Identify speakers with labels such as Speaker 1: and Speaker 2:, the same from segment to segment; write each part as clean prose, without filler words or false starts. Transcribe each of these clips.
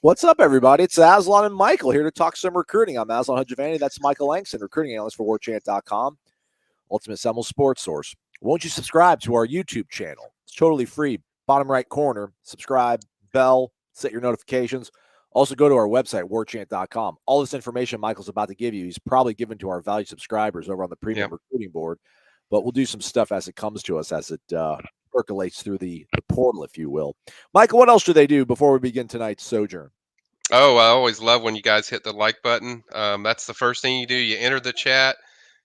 Speaker 1: What's up, everybody? It's Aslan and Michael here to talk some recruiting. I'm Aslan Hudjavani. That's Michael Langston, recruiting analyst for Warchant.com, Ultimate Seminole Sports Source. Won't you subscribe to our YouTube channel? It's totally free. Bottom right corner, subscribe, bell, set your notifications. Also, go to our website, warchant.com. All this information Michael's about to give you, he's probably given to our valued subscribers over on the premium recruiting board, but we'll do some stuff as it comes to us, as it percolates through the portal, if you will. Michael, what else do they do before we begin tonight's sojourn?
Speaker 2: Oh, I always love when you guys hit the like button. That's the first thing you do. You enter the chat,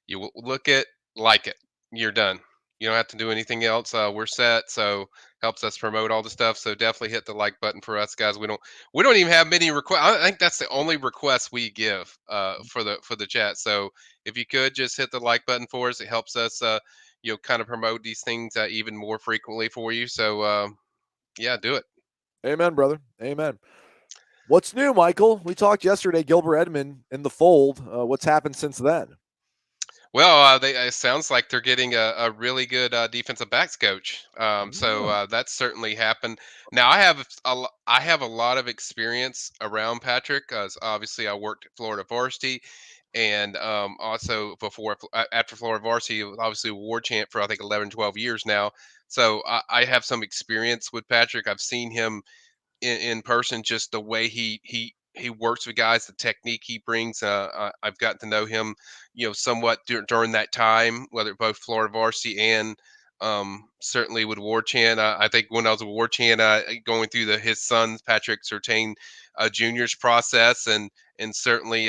Speaker 2: you look it, like it. You're done. You don't have to do anything else. We're set. So helps us promote all the stuff. So definitely hit the like button for us, guys. We don't even have many requests. I think that's the only request we give for the chat. So if you could just hit the like button for us, it helps us kind of promote these things even more frequently for you. So yeah, do it.
Speaker 1: Amen, brother. Amen. What's new, Michael? We talked yesterday, Gilbert Edmond in the fold. What's happened since then?
Speaker 2: Well, it sounds like they're getting a really good defensive backs coach. So that's certainly happened. Now I have a lot of experience around Patrick, because obviously I worked at Florida Varsity, and also after Florida Varsity, obviously Warchant for I think 11, 12 years now. So I have some experience with Patrick. I've seen him in person, just the way he works with guys, the technique he brings. I've gotten to know him, somewhat during that time, whether both Florida Varsity and certainly with Warchant. I think when I was with Warchant, going through his son Patrick Surtain Junior's process, and certainly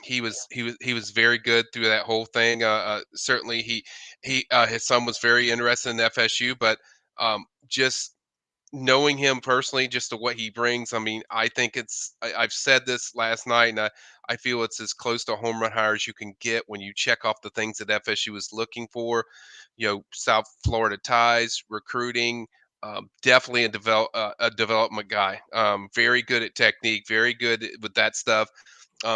Speaker 2: he was very good through that whole thing. Certainly he his son was very interested in FSU, but just knowing him personally, just to what he brings, I mean, I think I've said this last night, and I feel it's as close to a home run hire as you can get when you check off the things that FSU is looking for. South Florida ties, recruiting, definitely a development guy. Very good at technique, very good with that stuff.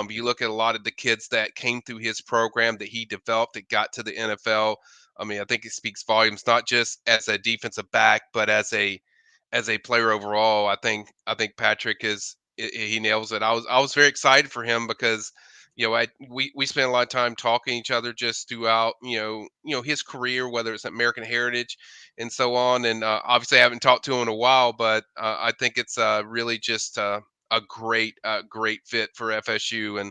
Speaker 2: You look at a lot of the kids that came through his program that he developed that got to the NFL. I mean, I think it speaks volumes, not just as a defensive back, but as a player overall. I think Patrick he nails it. I was very excited for him because we spent a lot of time talking to each other just throughout his career, whether it's American Heritage and so on. And obviously I haven't talked to him in a while, but I think it's really just a great fit for FSU.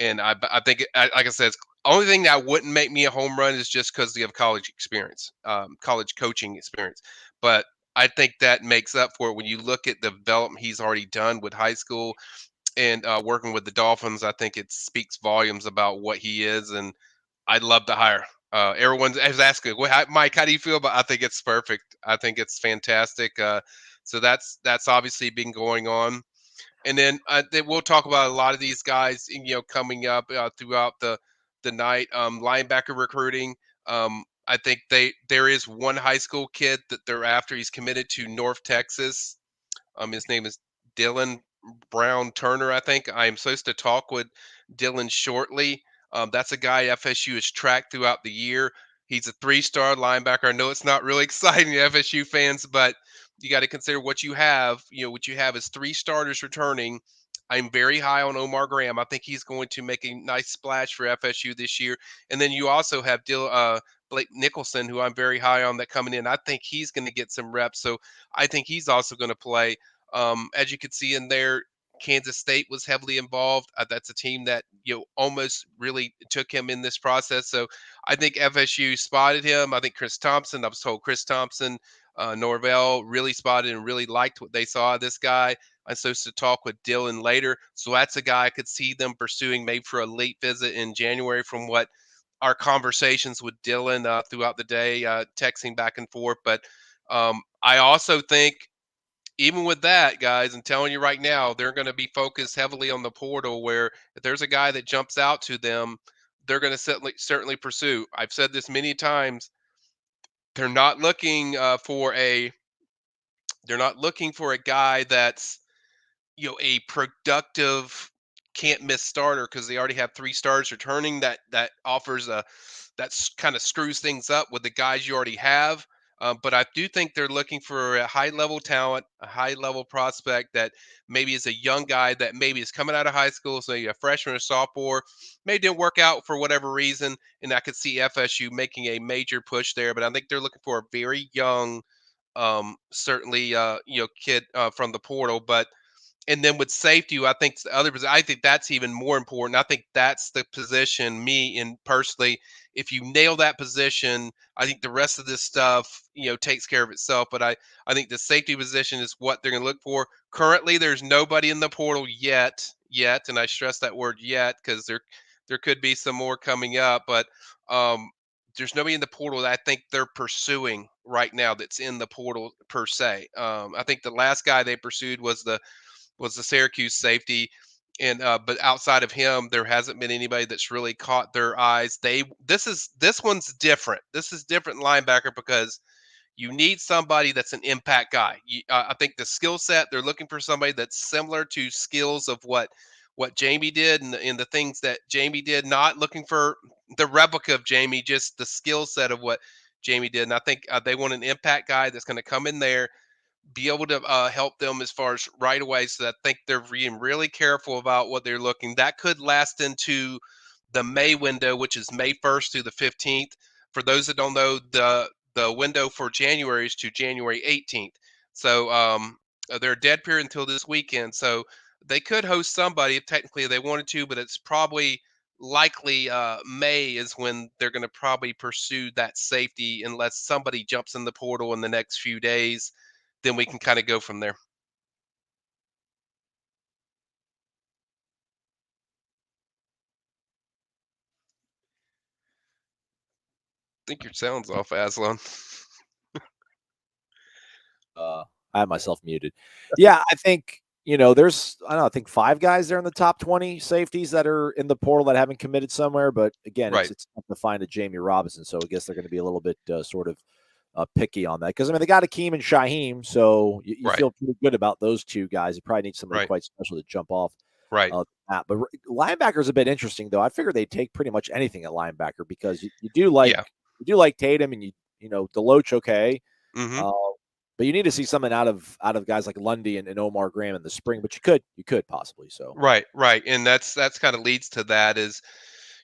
Speaker 2: And I think like I said, it's only thing that wouldn't make me a home run is just because they have college experience, college coaching experience. But I think that makes up for it when you look at the development he's already done with high school and working with the Dolphins. I think it speaks volumes about what he is, and I'd love to hire. Everyone is asking, well, Mike, how do you feel about? I think it's perfect. I think it's fantastic. So that's obviously been going on, and then we'll talk about a lot of these guys, coming up throughout the night. Linebacker recruiting. I think there is one high school kid that they're after. He's committed to North Texas. His name is Dylan Brown Turner. I think I am supposed to talk with Dylan shortly. That's a guy FSU has tracked throughout the year. He's a three-star linebacker. I know it's not really exciting to FSU fans, but you got to consider what you have. What you have is three starters returning. I'm very high on Omar Graham. I think he's going to make a nice splash for FSU this year. And then you also have Blake Nicholson, who I'm very high on, that coming in. I think he's going to get some reps. So I think he's also going to play. As you can see in there, Kansas State was heavily involved. That's a team that almost really took him in this process. So I think FSU spotted him. I think I was told Chris Thompson, Norvell really spotted and really liked what they saw of this guy. I'm supposed to talk with Dylan later. So that's a guy I could see them pursuing maybe for a late visit in January from what our conversations with Dylan throughout the day, texting back and forth. But I also think even with that, guys, I'm telling you right now, they're going to be focused heavily on the portal, where if there's a guy that jumps out to them, they're going to certainly pursue. I've said this many times. They're not looking they're not looking for a guy that's a productive can't miss starter, because they already have three stars returning. That offers a kind of screws things up with the guys you already have. But I do think they're looking for a high level talent, a high level prospect that maybe is a young guy that maybe is coming out of high school, so a freshman or sophomore, maybe didn't work out for whatever reason, and I could see FSU making a major push there. But I think they're looking for a very young, certainly kid from the portal. But and then with safety, I think the other I think that's even more important. I think that's the position, me and personally, if you nail that position, I think the rest of this stuff, takes care of itself. But I think the safety position is what they're going to look for. Currently, there's nobody in the portal yet, and I stress that word yet because there could be some more coming up. But there's nobody in the portal that I think they're pursuing right now that's in the portal per se. I think the last guy they pursued was the Syracuse safety. And but outside of him, there hasn't been anybody that's really caught their eyes. This one's different. This is different linebacker because you need somebody that's an impact guy. I think the skill set they're looking for somebody that's similar to skills of what Jamie did and the things that Jamie did. Not looking for the replica of Jamie, just the skill set of what Jamie did. And I think they want an impact guy that's going to come in there be able to help them as far as right away. So I think they're being really careful about what they're looking. That could last into the May window, which is May 1st through the 15th. For those that don't know, the window for January is to January 18th. So they're dead period until this weekend. So they could host somebody if technically they wanted to, but it's probably likely May is when they're going to probably pursue that safety unless somebody jumps in the portal in the next few days, then we can kind of go from there. I think your sound's off, Aslan.
Speaker 1: I have myself muted. Yeah, I think there's I don't know, I think 5 guys there in the top 20 safeties that are in the portal that haven't committed somewhere. But again,
Speaker 2: Right,
Speaker 1: it's tough to find a Jamie Robinson, so I guess they're going to be a little bit sort of picky on that because I mean they got Akeem and Shaheem, so you
Speaker 2: right,
Speaker 1: feel pretty good about those 2 guys. You probably need somebody
Speaker 2: right,
Speaker 1: quite special to jump off
Speaker 2: right.
Speaker 1: that. But linebacker's a bit interesting though. I figure they take pretty much anything at linebacker because
Speaker 2: Yeah.
Speaker 1: you do like Tatum and Deloach, okay.
Speaker 2: Hmm.
Speaker 1: Uh, but you need to see something out of guys like Lundy and Omar Graham in the spring. But you could possibly so.
Speaker 2: Right, right. And that's kind of leads to that is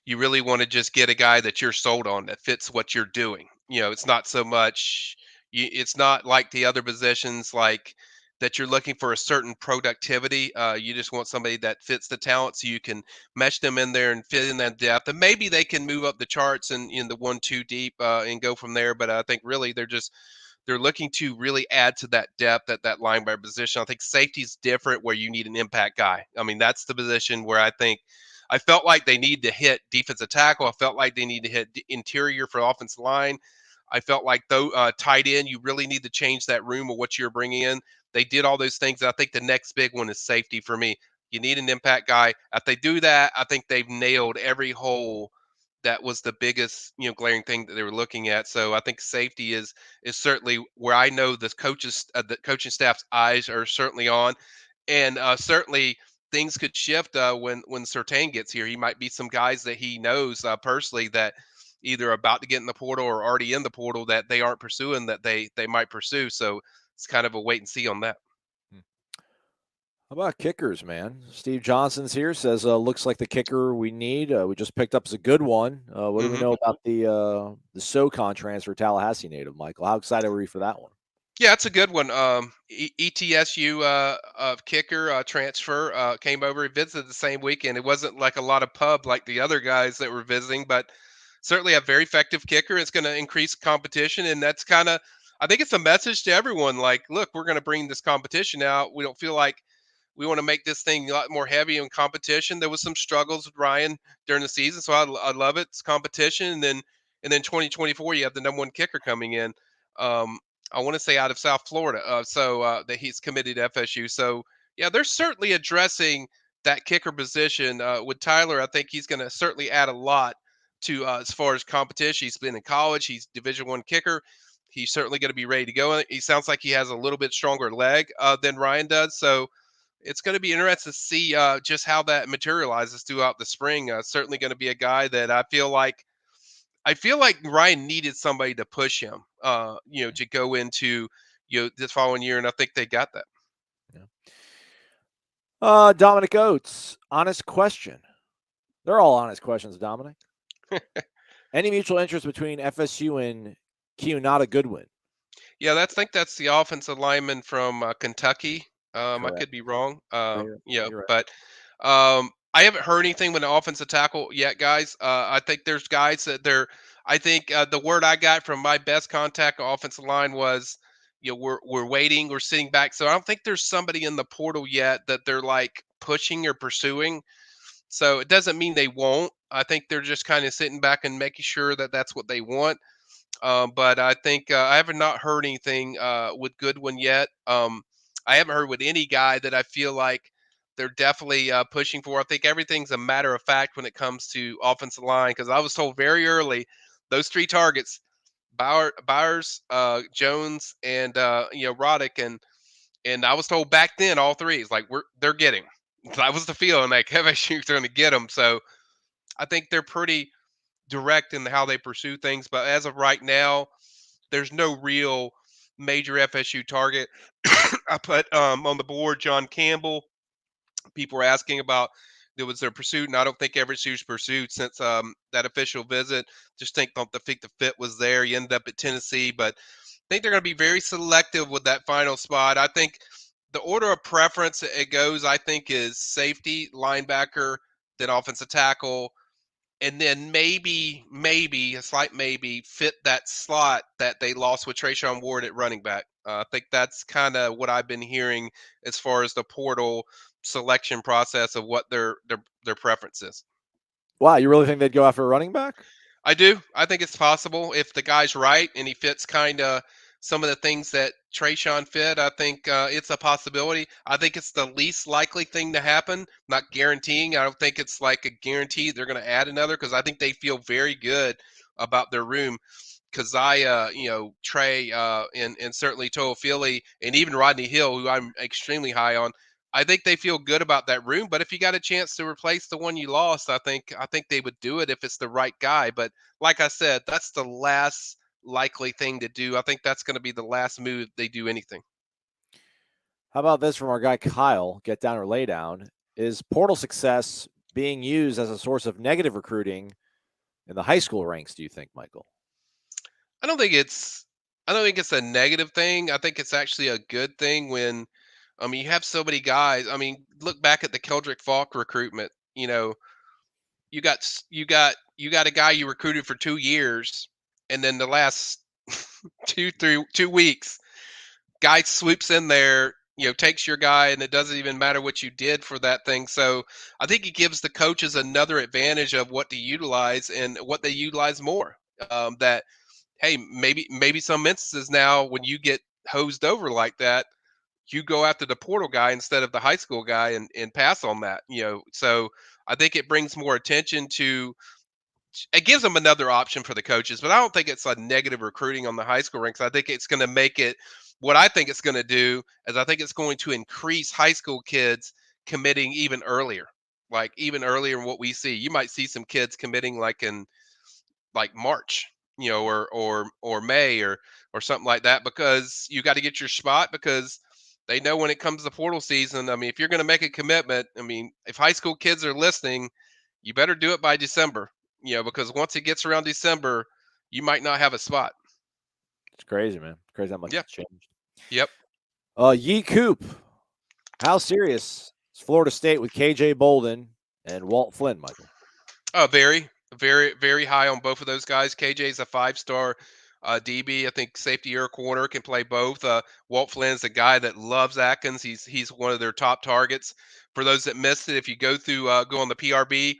Speaker 2: you really want to just get a guy that you're sold on that fits what you're doing. It's not so much it's not like the other positions like that you're looking for a certain productivity. You just want somebody that fits the talent so you can mesh them in there and fit in that depth. And maybe they can move up the charts and in the 1-2 deep and go from there. But I think really they're looking to really add to that depth at that linebacker position. I think safety is different where you need an impact guy. I mean, that's the position where I felt like they need to hit defensive tackle. I felt like they need to hit interior for offensive line. I felt like though tight end, you really need to change that room of what you're bringing in. They did all those things. I think the next big one is safety for me. You need an impact guy. If they do that, I think they've nailed every hole that was the biggest, glaring thing that they were looking at. So I think safety is certainly where I know the coaching staff's eyes are certainly on, and certainly things could shift when Sertain gets here. He might be some guys that he knows personally that either about to get in the portal or already in the portal that they aren't pursuing that they might pursue. So it's kind of a wait and see on that.
Speaker 1: How about kickers, man? Steve Johnson's here. Says looks like the kicker we need. We just picked up is a good one. What do we
Speaker 2: Hmm.
Speaker 1: know about the SoCon transfer, Tallahassee native, Michael? How excited were you for that one?
Speaker 2: Yeah, it's a good one. ETSU kicker transfer came over. He visited the same weekend. It wasn't like a lot of pub like the other guys that were visiting, but certainly a very effective kicker. It's going to increase competition, and that's kind of I think it's a message to everyone. Like, look, we're going to bring this competition out. We don't feel like we want to make this thing a lot more heavy in competition. There was some struggles with Ryan during the season, so I love it. It's competition, and then 2024, you have the number one kicker coming in. Um, I want to say out of South Florida, so that he's committed to FSU. So yeah, they're certainly addressing that kicker position with Tyler. I think he's going to certainly add a lot to as far as competition. He's been in college. He's Division I kicker. He's certainly going to be ready to go. He sounds like he has a little bit stronger leg than Ryan does. So it's going to be interesting to see just how that materializes throughout the spring. Certainly going to be a guy that I feel like I feel like Ryan needed somebody to push him, to go into this following year, and I think they got that.
Speaker 1: Dominic Oates, honest question. They're all honest questions, Dominic. Any mutual interest between FSU and Keonata Goodwin?
Speaker 2: Yeah, I think that's the offensive lineman from Kentucky. I
Speaker 1: Correct.
Speaker 2: could be wrong.
Speaker 1: You're right.
Speaker 2: But I haven't heard anything with an offensive tackle yet, guys. I think there's guys that they're. I think the word I got from my best contact offensive line was, we're waiting, we're sitting back. So I don't think there's somebody in the portal yet that they're like pushing or pursuing. So it doesn't mean they won't. I think they're just kind of sitting back and making sure that that's what they want. But I think I have not heard anything with Goodwin yet. I haven't heard with any guy that I feel like they're definitely pushing for. I think everything's a matter of fact when it comes to offensive line because I was told very early those three targets: Bowers, Jones, and Roddick, and I was told back then all three is like they're getting. That was the feeling like FSU's going to get them. So I think they're pretty direct in how they pursue things. But as of right now, there's no real major FSU target. I put on the board John Campbell. People were asking about there was their pursuit, and I don't think FSU's pursued since that official visit. Just don't think the fit was there. You ended up at Tennessee, but I think they're going to be very selective with that final spot. I think the order of preference it goes, I think, is safety, linebacker, then offensive tackle, and then maybe a slight maybe fit that slot that they lost with Trayshawn Ward at running back. I think that's kind of what I've been hearing as far as the portal selection process of what their preference is.
Speaker 1: Wow, you really think they'd go after a running back?
Speaker 2: I do. I think it's possible if the guy's right and he fits kind of some of the things that Trayshawn fit. I think it's a possibility. I think it's the least likely thing to happen. Not guaranteeing. I don't think it's like a guarantee they're going to add another because I think they feel very good about their room. Keziah, Trey, and certainly Toafili, and even Rodney Hill, who I'm extremely high on. I think they feel good about that room. But if you got a chance to replace the one you lost, I think they would do it if it's the right guy. But like I said, that's the last likely thing to do. I think that's going to be the last move they do anything.
Speaker 1: How about this from our guy Kyle? Get down or lay down. Is portal success being used as a source of negative recruiting in the high school ranks? Do you think, Michael?
Speaker 2: I don't think it's I don't think it's a negative thing. I think it's actually a good thing when you have so many guys. I mean, look back at the Keldrick Falk recruitment. You got a guy you recruited for 2 years, and then the last 2 weeks, guy swoops in there, takes your guy, and it doesn't even matter what you did for that thing. So I think it gives the coaches another advantage of what to utilize and what they utilize more. That hey, maybe some instances now when you get hosed over like that, you go after the portal guy instead of the high school guy and pass on that. So I think it brings more attention to it gives them another option for the coaches, but I don't think it's a negative recruiting on the high school ranks. I think it's going to make it what I think it's going to do is I think it's going to increase high school kids committing even earlier. Like even earlier in what we see. You might see some kids committing like in like March, or May or something like that because you got to get your spot because they know when it comes to portal season. I mean, if you're going to make a commitment, I mean, if high school kids are listening, you better do it by December, because once it gets around December, you might not have a spot.
Speaker 1: It's crazy, man. It's crazy how much
Speaker 2: Yep.
Speaker 1: it's changed.
Speaker 2: Yep.
Speaker 1: Yee Coop. How serious is Florida State with KJ Bolden and Walt Flynn, Michael?
Speaker 2: Very, very, very high on both of those guys. KJ's a 5-star DB. I think safety or corner can play both. Walt Flynn's a guy that loves Atkins. He's one of their top targets. For those that missed it, if you go on the PRB,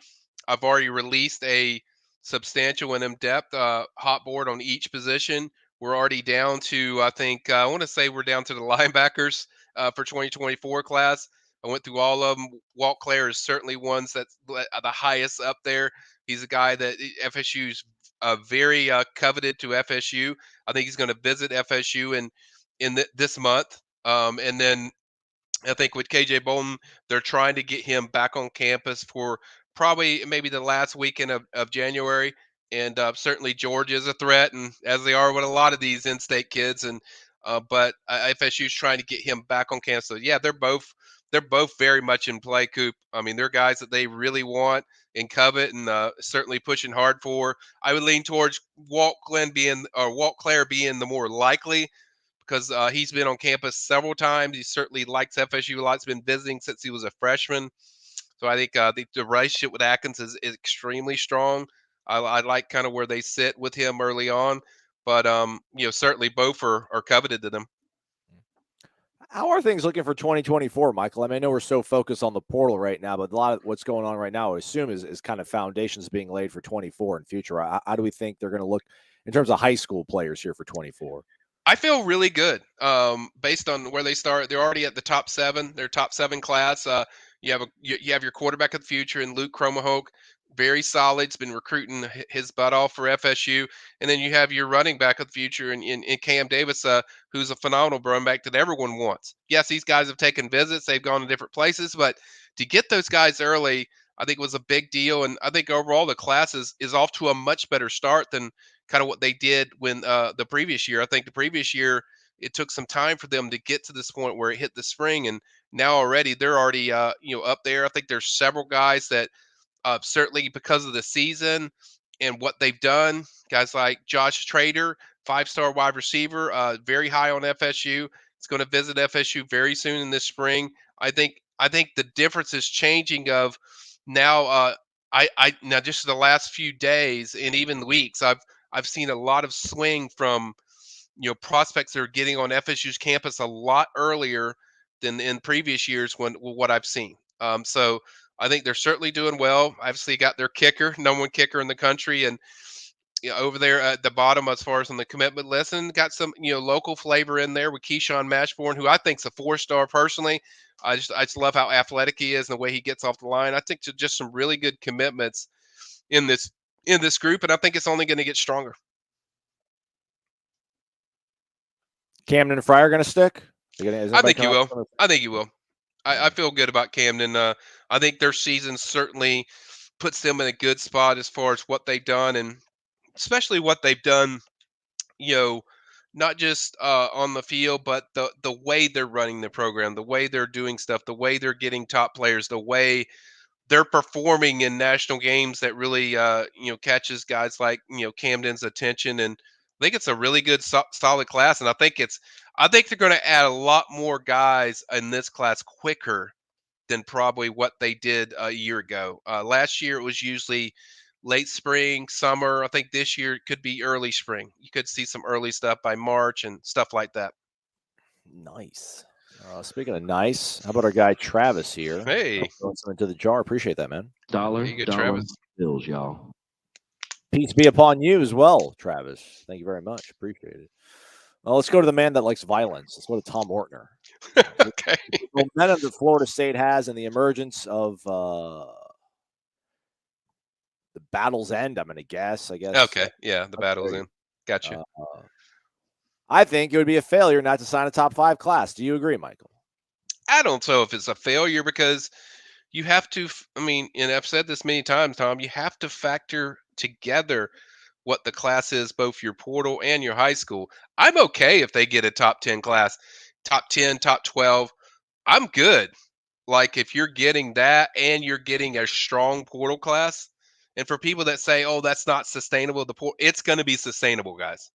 Speaker 2: I've already released a substantial and in-depth hot board on each position. We're already down to I think I want to say we're down to the linebackers for 2024 class. I went through all of them. Walt Clare is certainly ones that's the highest up there. He's a guy that FSU's very coveted to FSU. I think he's going to visit FSU in this month. And then I think with KJ Bolton, they're trying to get him back on campus for probably maybe the last weekend of January. and certainly Georgia is a threat, and as they are with a lot of these in-state kids. And but FSU's trying to get him back on campus. So yeah, they're both very much in play, Coop. I mean, they're guys that they really want and covet, and certainly pushing hard for. I would lean towards Walt Clare being the more likely, because he's been on campus several times. He certainly likes FSU a lot. He's been visiting since he was a freshman. So I think the relationship with Atkins is extremely strong. I like kind of where they sit with him early on, but certainly both are coveted to them.
Speaker 1: How are things looking for 2024, Michael? I mean, I know we're so focused on the portal right now, but a lot of what's going on right now, I assume, is kind of foundations being laid for 24 and future. How do we think they're going to look in terms of high school players here for 24?
Speaker 2: I feel really good based on where they start. They're already at the top seven. Their top seven class. You have your quarterback of the future in Luke Cromahoke, very solid. He's been recruiting his butt off for FSU, and then you have your running back of the future in Cam Davis, who's a phenomenal running back that everyone wants. Yes, these guys have taken visits. They've gone to different places, but to get those guys early, I think was a big deal. And I think overall the class is off to a much better start than kind of what they did when the previous year. I think the previous year it took some time for them to get to this point where it hit the spring, and now already they're already up there. I think there's several guys that certainly because of the season and what they've done, guys like Josh Trader, 5-star wide receiver, very high on FSU. It's going to visit FSU very soon in this spring. I think the difference is changing of now. I now just the last few days and even weeks, I've seen a lot of swing from prospects that are getting on FSU's campus a lot earlier than in previous years when what I've seen. So I think they're certainly doing well. Obviously, got their kicker, number one kicker in the country, and over there at the bottom as far as on the commitment list, and got some local flavor in there with Keyshawn Mashburn, who I think's a 4-star personally. I just love how athletic he is and the way he gets off the line. I think just some really good commitments in this group, and I think it's only going to get stronger.
Speaker 1: Camden and Fry are going to stick?
Speaker 2: I think you will. I think you will. I feel good about Camden. I think their season certainly puts them in a good spot as far as what they've done, and especially what they've done, not just on the field, but the way they're running the program, the way they're doing stuff, the way they're getting top players, the way they're performing in national games that really catches guys like Camden's attention. And I think it's a really good solid class, and I think they're going to add a lot more guys in this class quicker than probably what they did a year ago. Last year it was usually late spring, summer. I think this year it could be early spring. You could see some early stuff by March and stuff like that.
Speaker 1: Nice. Speaking of nice, how about our guy Travis here?
Speaker 2: Hey,
Speaker 1: throwing something into the jar. Appreciate that, man.
Speaker 3: Dollar
Speaker 2: Travis.
Speaker 3: bills, y'all.
Speaker 1: Peace be upon you as well, Travis. Thank you very much. Appreciate it. Well, let's go to the man that likes violence. Let's go to Tom Ortner.
Speaker 2: Okay.
Speaker 1: The momentum that Florida State has and the emergence of the battle's end, I'm going to guess.
Speaker 2: Okay. Yeah, the battle's in. Gotcha.
Speaker 1: I think it would be a failure not to sign a top 5 class. Do you agree, Michael?
Speaker 2: I don't know if it's a failure because you have to. I mean, and I've said this many times, Tom. You have to factor together what the class is, both your portal and your high school. I'm okay if they get a top 10 class, top 10, top 12. I'm good. Like if you're getting that and you're getting a strong portal class, and for people that say, "Oh, that's not sustainable," it's going to be sustainable, guys,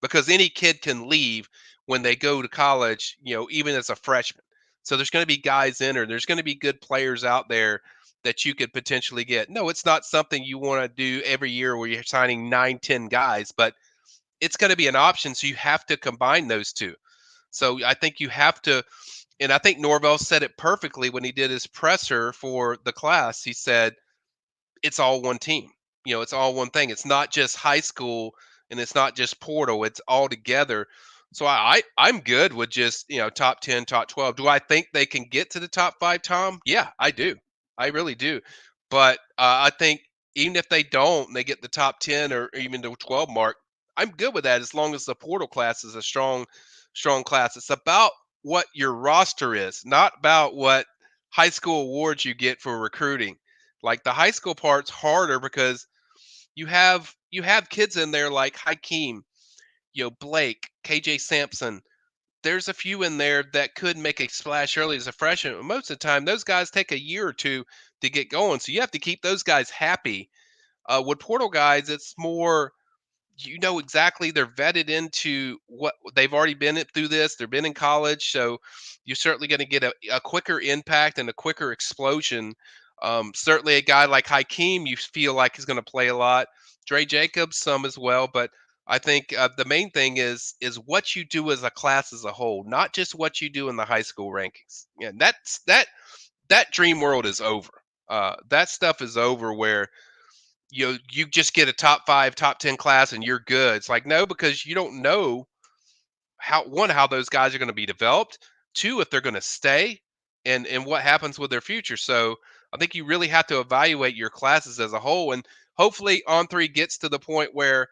Speaker 2: because any kid can leave when they go to college, even as a freshman. So there's going to be guys in there. There's going to be good players out there that you could potentially get. No, it's not something you want to do every year where you're signing 9, 10 guys, but it's going to be an option. So you have to combine those two. So I think you have to, and I think Norvell said it perfectly when he did his presser for the class. He said, it's all one team. It's all one thing. It's not just high school and it's not just portal. It's all together. So I'm good with just, top 10, top 12. Do I think they can get to the top 5, Tom? Yeah, I do. I really do. But I think even if they don't, they get the top 10 or even the 12 mark, I'm good with that as long as the portal class is a strong class. It's about what your roster is, not about what high school awards you get for recruiting. Like the high school part's harder because you have you have kids in there like Hakeem, Blake, KJ Sampson. There's a few in there that could make a splash early as a freshman. But most of the time, those guys take a year or two to get going. So you have to keep those guys happy. With portal guys, it's more exactly they're vetted into what they've already through this. They've been in college, so you're certainly going to get a quicker impact and a quicker explosion. Certainly, a guy like Hakeem, you feel like is going to play a lot. Dre Jacobs, some as well, but I think the main thing is what you do as a class as a whole, not just what you do in the high school rankings. Yeah, that dream world is over. That stuff is over where you just get a top 5, top 10 class and you're good. It's like, no, because you don't know how those guys are going to be developed, two, if they're going to stay, and what happens with their future. So I think you really have to evaluate your classes as a whole, and hopefully On3 gets to the point where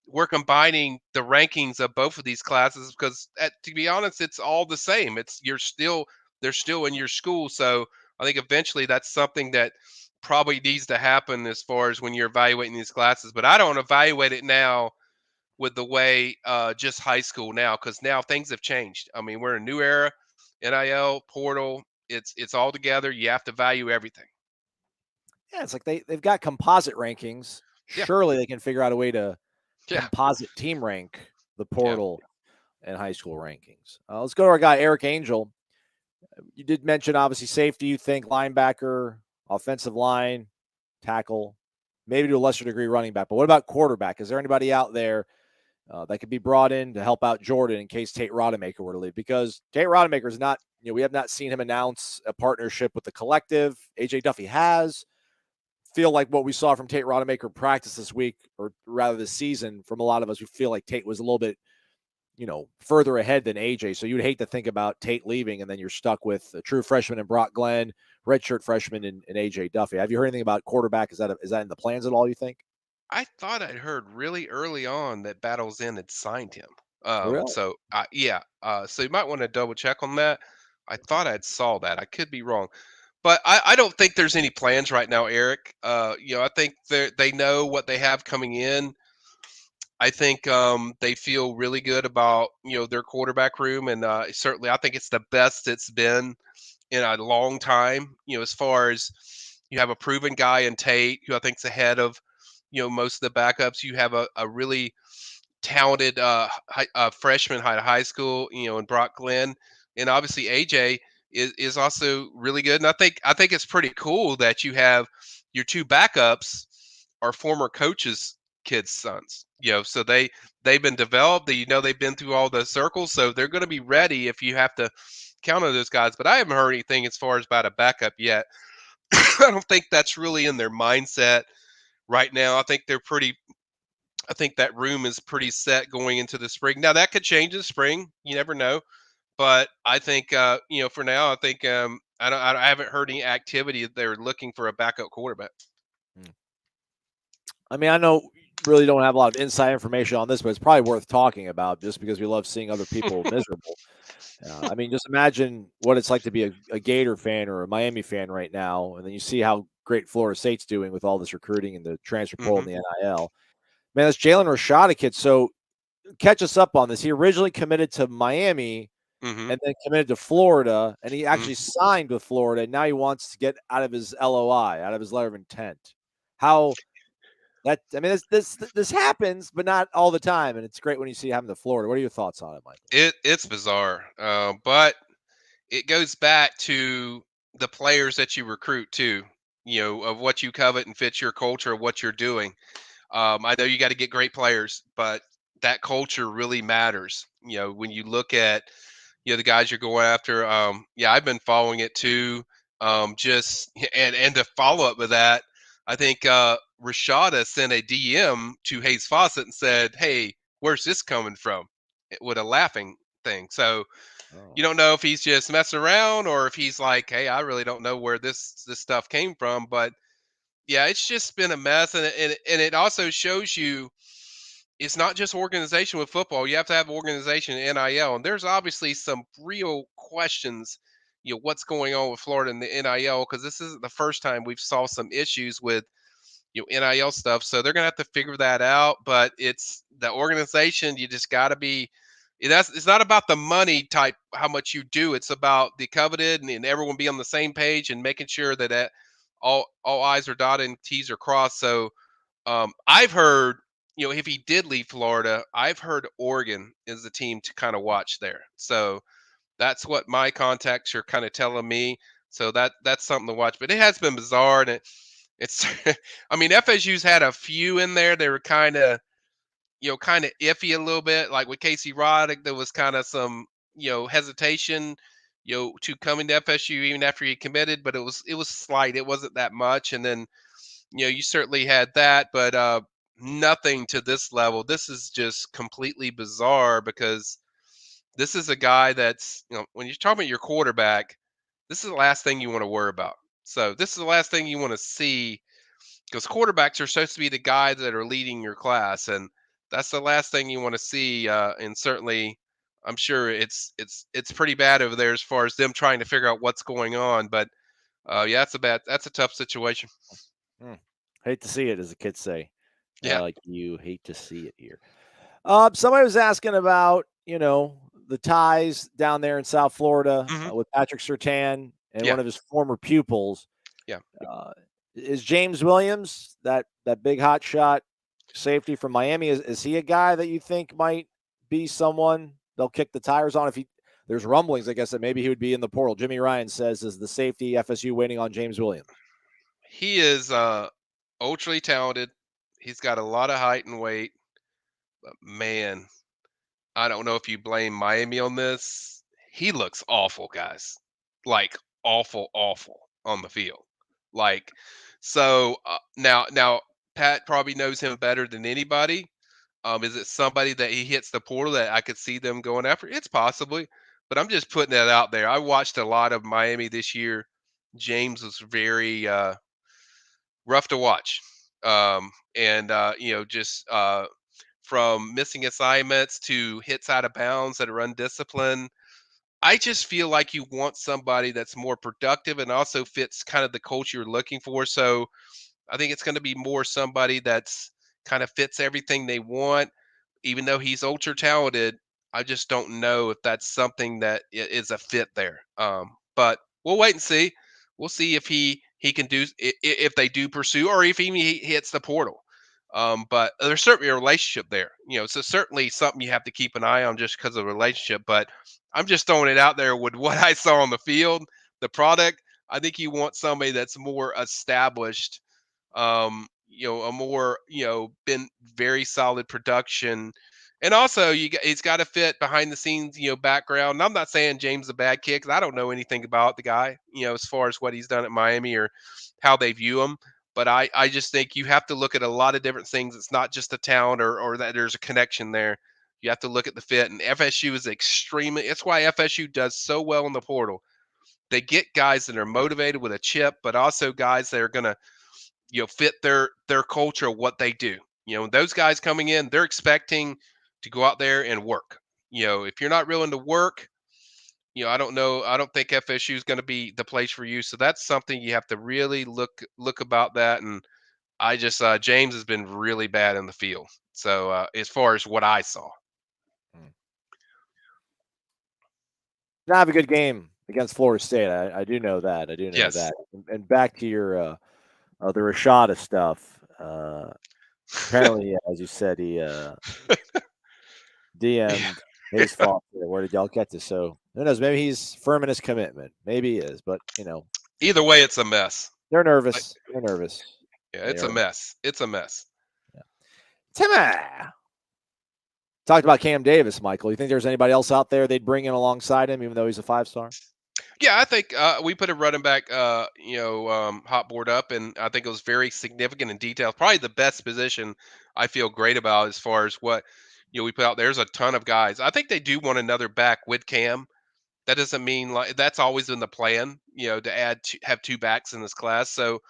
Speaker 2: we're combining the rankings of both of these classes, because to be honest, it's all the same. They're still in your school. So I think eventually that's something that probably needs to happen as far as when you're evaluating these classes. But I don't evaluate it now with the way just high school now, because now things have changed. I mean, we're in a new era, NIL, portal, it's all together. You have to value everything.
Speaker 1: Yeah, it's like they've got composite rankings.
Speaker 2: Yeah.
Speaker 1: Surely they can figure out a way to
Speaker 2: Yeah.
Speaker 1: composite team rank the
Speaker 2: Yeah.
Speaker 1: portal and high school rankings. Let's go to our guy, Eric Angel. You did mention, obviously, safety, you think, linebacker, offensive line, tackle, maybe to a lesser degree running back. But what about quarterback? Is there anybody out there that could be brought in to help out Jordan in case Tate Rodemaker were to leave? Because Tate Rodemaker is not, we have not seen him announce a partnership with the collective. AJ Duffy has. Feel like what we saw from Tate Rodemaker practice this week, or rather this season, from a lot of us, we feel like Tate was a little bit, further ahead than AJ. So you'd hate to think about Tate leaving and then you're stuck with a true freshman in Brock Glenn, redshirt freshman in AJ Duffy. Have you heard anything about quarterback? Is that in the plans at all, you think?
Speaker 2: I thought I'd heard really early on that Battles End had signed him.
Speaker 1: Really?
Speaker 2: So yeah. So you might want to double check on that. I thought I'd saw that. I could be wrong, but I don't think there's any plans right now, Eric. I think they know what they have coming in. I think they feel really good about their quarterback room, and certainly I think it's the best it's been in a long time. As far as you have a proven guy in Tate, who I think's ahead of most of the backups. You have a really talented freshman out of high school, in Brock Glenn, and obviously AJ is also really good. And I think it's pretty cool that you have your two backups are former coaches' kids' sons. So they've been developed. They've been through all the circles, so they're going to be ready if you have to count on those guys. But I haven't heard anything as far as about a backup yet. I don't think that's really in their mindset right now. I think that room is pretty set going into the spring. Now that could change in the spring. You never know. But I think, for now, I think I haven't heard any activity that they're looking for a backup quarterback.
Speaker 1: I mean, I know really don't have a lot of inside information on this, but it's probably worth talking about just because we love seeing other people miserable. I mean, just imagine what it's like to be a Gator fan or a Miami fan right now, and then you see how great Florida State's doing with all this recruiting and the transfer portal and the NIL. Man, that's Jalen Rashada kid. So catch us up on this. He originally committed to Miami and then committed to Florida, and he actually signed with Florida. And now he wants to get out of his LOI, out of his letter of intent. This happens, but not all the time, and it's great when you see it happen to Florida. What are your thoughts on it, Michael?
Speaker 2: It's bizarre, but it goes back to the players that you recruit too. Of what you covet and fits your culture, of what you're doing. I know you got to get great players, but that culture really matters. When you look at the guys you're going after. I've been following it too. Just and to follow up with that, I think Rashada sent a DM to Hayes Fawcett and said, "Hey, where's this coming from?" With a laughing thing. So you don't know if he's just messing around or if he's like, "Hey, I really don't know where this stuff came from." But yeah, it's just been a mess, and it also shows you it's not just organization with football. You have to have organization in NIL, and there's obviously some real questions. What's going on with Florida and the NIL, because this isn't the first time we've saw some issues with NIL stuff. So they're gonna have to figure that out. But it's the organization. You just got to be. It's not about the money type how much you do. It's about the coveted and everyone be on the same page and making sure that all I's are dotted and T's are crossed. So I've heard, if he did leave Florida, I've heard Oregon is the team to kind of watch there. So that's what my contacts are kind of telling me. So that's something to watch. But it has been bizarre, and it's. I mean, FSU's had a few in there. They were kind of iffy a little bit. Like with Casey Roddick, there was kind of some hesitation, to coming to FSU even after he committed. But it was slight. It wasn't that much. And then you certainly had that, but nothing to this level. This is just completely bizarre because this is a guy that's, when you're talking about your quarterback, this is the last thing you want to worry about. So this is the last thing you want to see because quarterbacks are supposed to be the guys that are leading your class, and that's the last thing you want to see. And certainly, I'm sure it's pretty bad over there as far as them trying to figure out what's going on. But yeah, that's a tough situation.
Speaker 1: Mm. Hate to see it, as the kids say.
Speaker 2: Yeah.
Speaker 1: Like you hate to see it here. Somebody was asking about, the ties down there in South Florida
Speaker 2: Hmm.
Speaker 1: with Patrick Surtain and
Speaker 2: Yeah.
Speaker 1: one of his former pupils.
Speaker 2: Yeah.
Speaker 1: Uh, is James Williams that big hot shot safety from Miami? Is he a guy that you think might be someone they'll kick the tires on? There's rumblings, I guess, that maybe he would be in the portal. Jimmy Ryan says is the safety FSU waiting on James Williams.
Speaker 2: He is ultra talented. He's got a lot of height and weight. But man, I don't know if you blame Miami on this. He looks awful, guys. Like awful, awful on the field. Like so now Pat probably knows him better than anybody. Is it somebody that he hits the portal that I could see them going after? It's possibly, but I'm just putting that out there. I watched a lot of Miami this year. James was very rough to watch. And just from missing assignments to hits out of bounds that are undisciplined. I just feel like you want somebody that's more productive and also fits kind of the culture you're looking for. So I think it's going to be more somebody that's kind of fits everything they want, even though he's ultra talented. I just don't know if that's something that is a fit there. But we'll wait and see. We'll see if he can do if they do pursue or if he hits the portal. But there's certainly a relationship there, so certainly something you have to keep an eye on just because of the relationship. But I'm just throwing it out there with what I saw on the field, the product. I think you want somebody that's more established, a more, been very solid production. And also, it's got to fit behind the scenes, background. And I'm not saying James is a bad kid because I don't know anything about the guy, as far as what he's done at Miami or how they view him. But I just think you have to look at a lot of different things. It's not just the talent or that there's a connection there. You have to look at the fit. And FSU is extremely, it's why FSU does so well in the portal. They get guys that are motivated with a chip, but also guys that are going to, fit their culture, what they do. Those guys coming in, they're expecting to go out there and work. If you're not willing to work, I don't know. I don't think FSU is going to be the place for you. So that's something you have to really look about that. And I just James has been really bad in the field. So as far as what I saw,
Speaker 1: Hmm. Not have a good game against Florida State. I do know that. I do know
Speaker 2: yes,
Speaker 1: that. And back to your the Rashada stuff. Apparently, as you said, he
Speaker 2: yeah.
Speaker 1: DM'd his fault. Where did y'all get to? So who knows? Maybe he's firm in his commitment. Maybe he is, but
Speaker 2: Either way, it's a mess.
Speaker 1: they're
Speaker 2: Like,
Speaker 1: nervous. They're nervous.
Speaker 2: yeah,
Speaker 1: They
Speaker 2: it's a
Speaker 1: are.
Speaker 2: mess. It's a mess.
Speaker 1: Yeah. Timmy talked about Cam Davis, Michael. You think there's anybody else out there they'd bring in alongside him, even though he's a 5-star?
Speaker 2: Yeah, I think we put a running back, hot board up, and I think it was very significant in detail. Probably the best position I feel great about as far as what we put out. There's a ton of guys. I think they do want another back with Cam. That doesn't mean like that's always been the plan, to have two backs in this class. So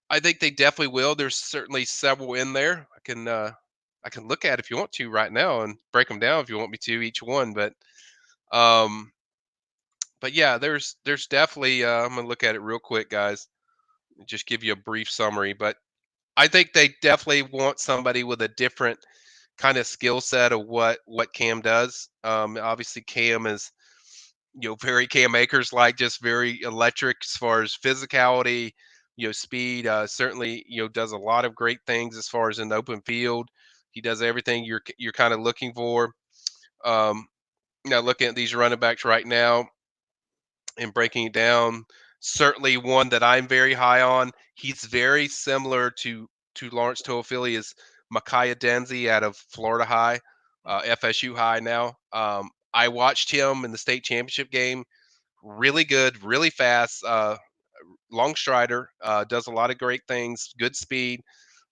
Speaker 2: I think they definitely will. There's certainly several in there. I can look at if you want to right now and break them down if you want me to each one, um but yeah, there's definitely I'm gonna look at it real quick, guys. Just give you a brief summary. But I think they definitely want somebody with a different kind of skill set of what Cam does. Obviously, Cam is very Cam Akers like, just very electric as far as physicality, speed. Certainly, does a lot of great things as far as in the open field. He does everything you're kind of looking for. Um, Now looking at these running backs right now and breaking it down, certainly one that I'm very high on. He's very similar to Lawrence Toafili is Micaiah Denzi out of Florida High, FSU High now. I watched him in the state championship game. Really good, really fast, long strider, does a lot of great things, good speed,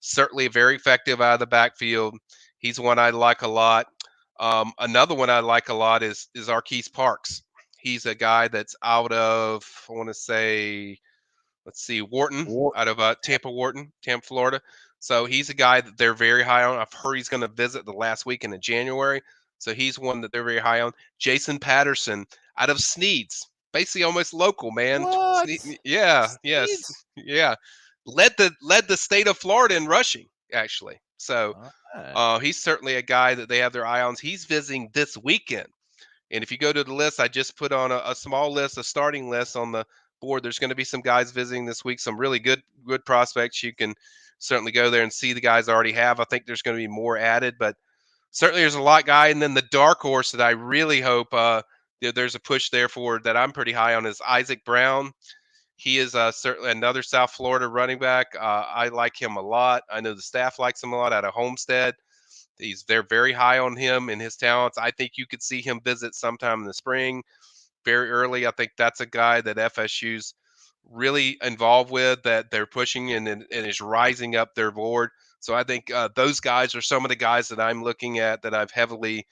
Speaker 2: certainly very effective out of the backfield. He's one I like a lot. Another one I like a lot is Arquise Parks. He's a guy that's out of, I want to say, let's see, Wharton,
Speaker 1: War-
Speaker 2: out of Tampa, Florida. So he's a guy that they're very high on. I've heard he's going to visit the last weekend in January. So he's one that they're very high on. Jason Patterson out of Sneeds, basically almost local, man.
Speaker 1: What?
Speaker 2: Yeah, yes,
Speaker 1: Sneeds?
Speaker 2: yeah. Led the state of Florida in rushing, actually. So
Speaker 1: All right.
Speaker 2: he's certainly a guy that they have their eye on. He's visiting this weekend. And if you go to the list, I just put on a small list, a starting list on the board. There's going to be some guys visiting this week, some really good prospects. You can certainly go there and see the guys I already have. I think there's going to be more added, but certainly there's a lot guy. And then the dark horse that I really hope there's a push there for that I'm pretty high on is Isaac Brown. He is certainly another South Florida running back. I like him a lot. I know the staff likes him a lot out of Homestead. They're very high on him and his talents. I think you could see him visit sometime in the spring, very early. I think that's a guy that FSU's really involved with, that they're pushing and is rising up their board. So I think those guys are some of the guys that I'm looking at that I've heavily,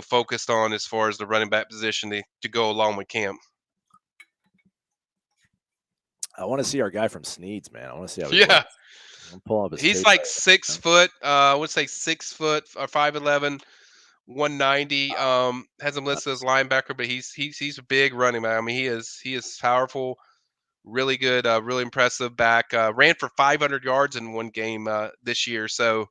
Speaker 2: focused on as far as the running back position to go along with Cam.
Speaker 1: I want to see our guy from Sneeds, man. I want to see how he
Speaker 2: Yeah,
Speaker 1: looks. I'm pulling up his
Speaker 2: he's
Speaker 1: tape
Speaker 2: like
Speaker 1: right
Speaker 2: 6 foot. I would say 6 foot or 5'11", 190. Has him
Speaker 1: now.
Speaker 2: listed as linebacker, but he's a big running back. I mean, he is powerful, really good, really impressive back. Ran for 500 yards in one game this year, so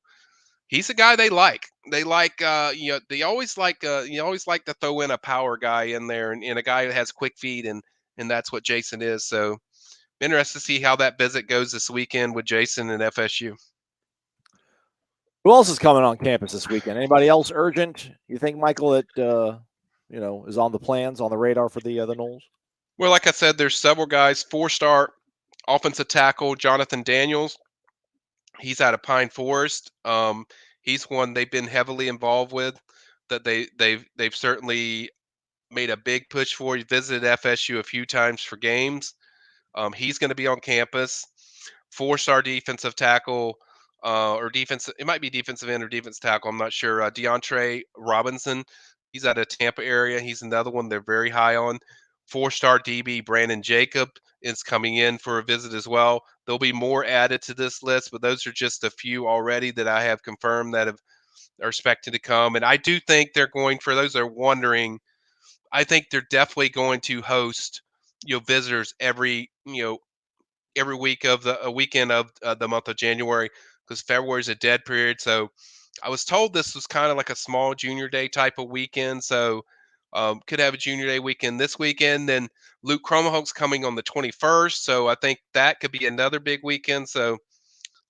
Speaker 2: he's a guy they like. They like, they always like, always like to throw in a power guy in there, and a guy that has quick feet, and that's what Jason is. So interested to see how that visit goes this weekend with Jason and FSU.
Speaker 1: Who else is coming on campus this weekend? Anybody else urgent? You think, Michael, that is on the plans, on the radar for the Noles?
Speaker 2: Well, like I said, there's several guys. 4-star offensive tackle Jonathan Daniels. He's out of Pine Forest. He's one they've been heavily involved with. That they've certainly made a big push for. He visited FSU a few times for games. He's going to be on campus. 4-star defensive tackle, or defense. It might be defensive end or defensive tackle. I'm not sure. DeAndre Robinson. He's out of Tampa area. He's another one they're very high on. 4-star DB Brandon Jacob is coming in for a visit as well. There'll be more added to this list, but those are just a few already that I have confirmed that are expected to come. And I do think they're going, for those that are wondering, I think they're definitely going to host visitors every week of the a weekend of the month of January, because February is a dead period. So I was told this was kind of like a small junior day type of weekend. So could have a junior day weekend this weekend. Then Luke Cromahawk's coming on the 21st. So I think that could be another big weekend. So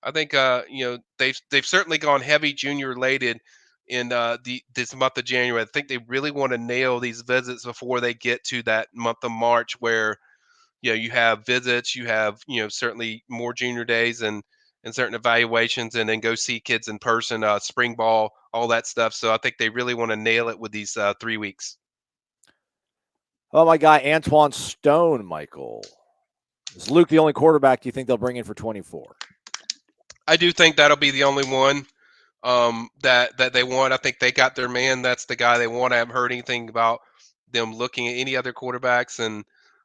Speaker 2: I think they've certainly gone heavy junior related in this month of January. I think they really want to nail these visits before they get to that month of March, where you have visits, you have certainly more junior days and certain evaluations, and then go see kids in person, spring ball, all that stuff. So I think they really want to nail it with these 3 weeks.
Speaker 1: Oh, my guy, Antoine Stone, Michael. Is Luke the only quarterback you think they'll bring in for 24?
Speaker 2: I do think that'll be the only one that they want. I think they got their man. That's the guy they want. I haven't heard anything about them looking at any other quarterbacks. And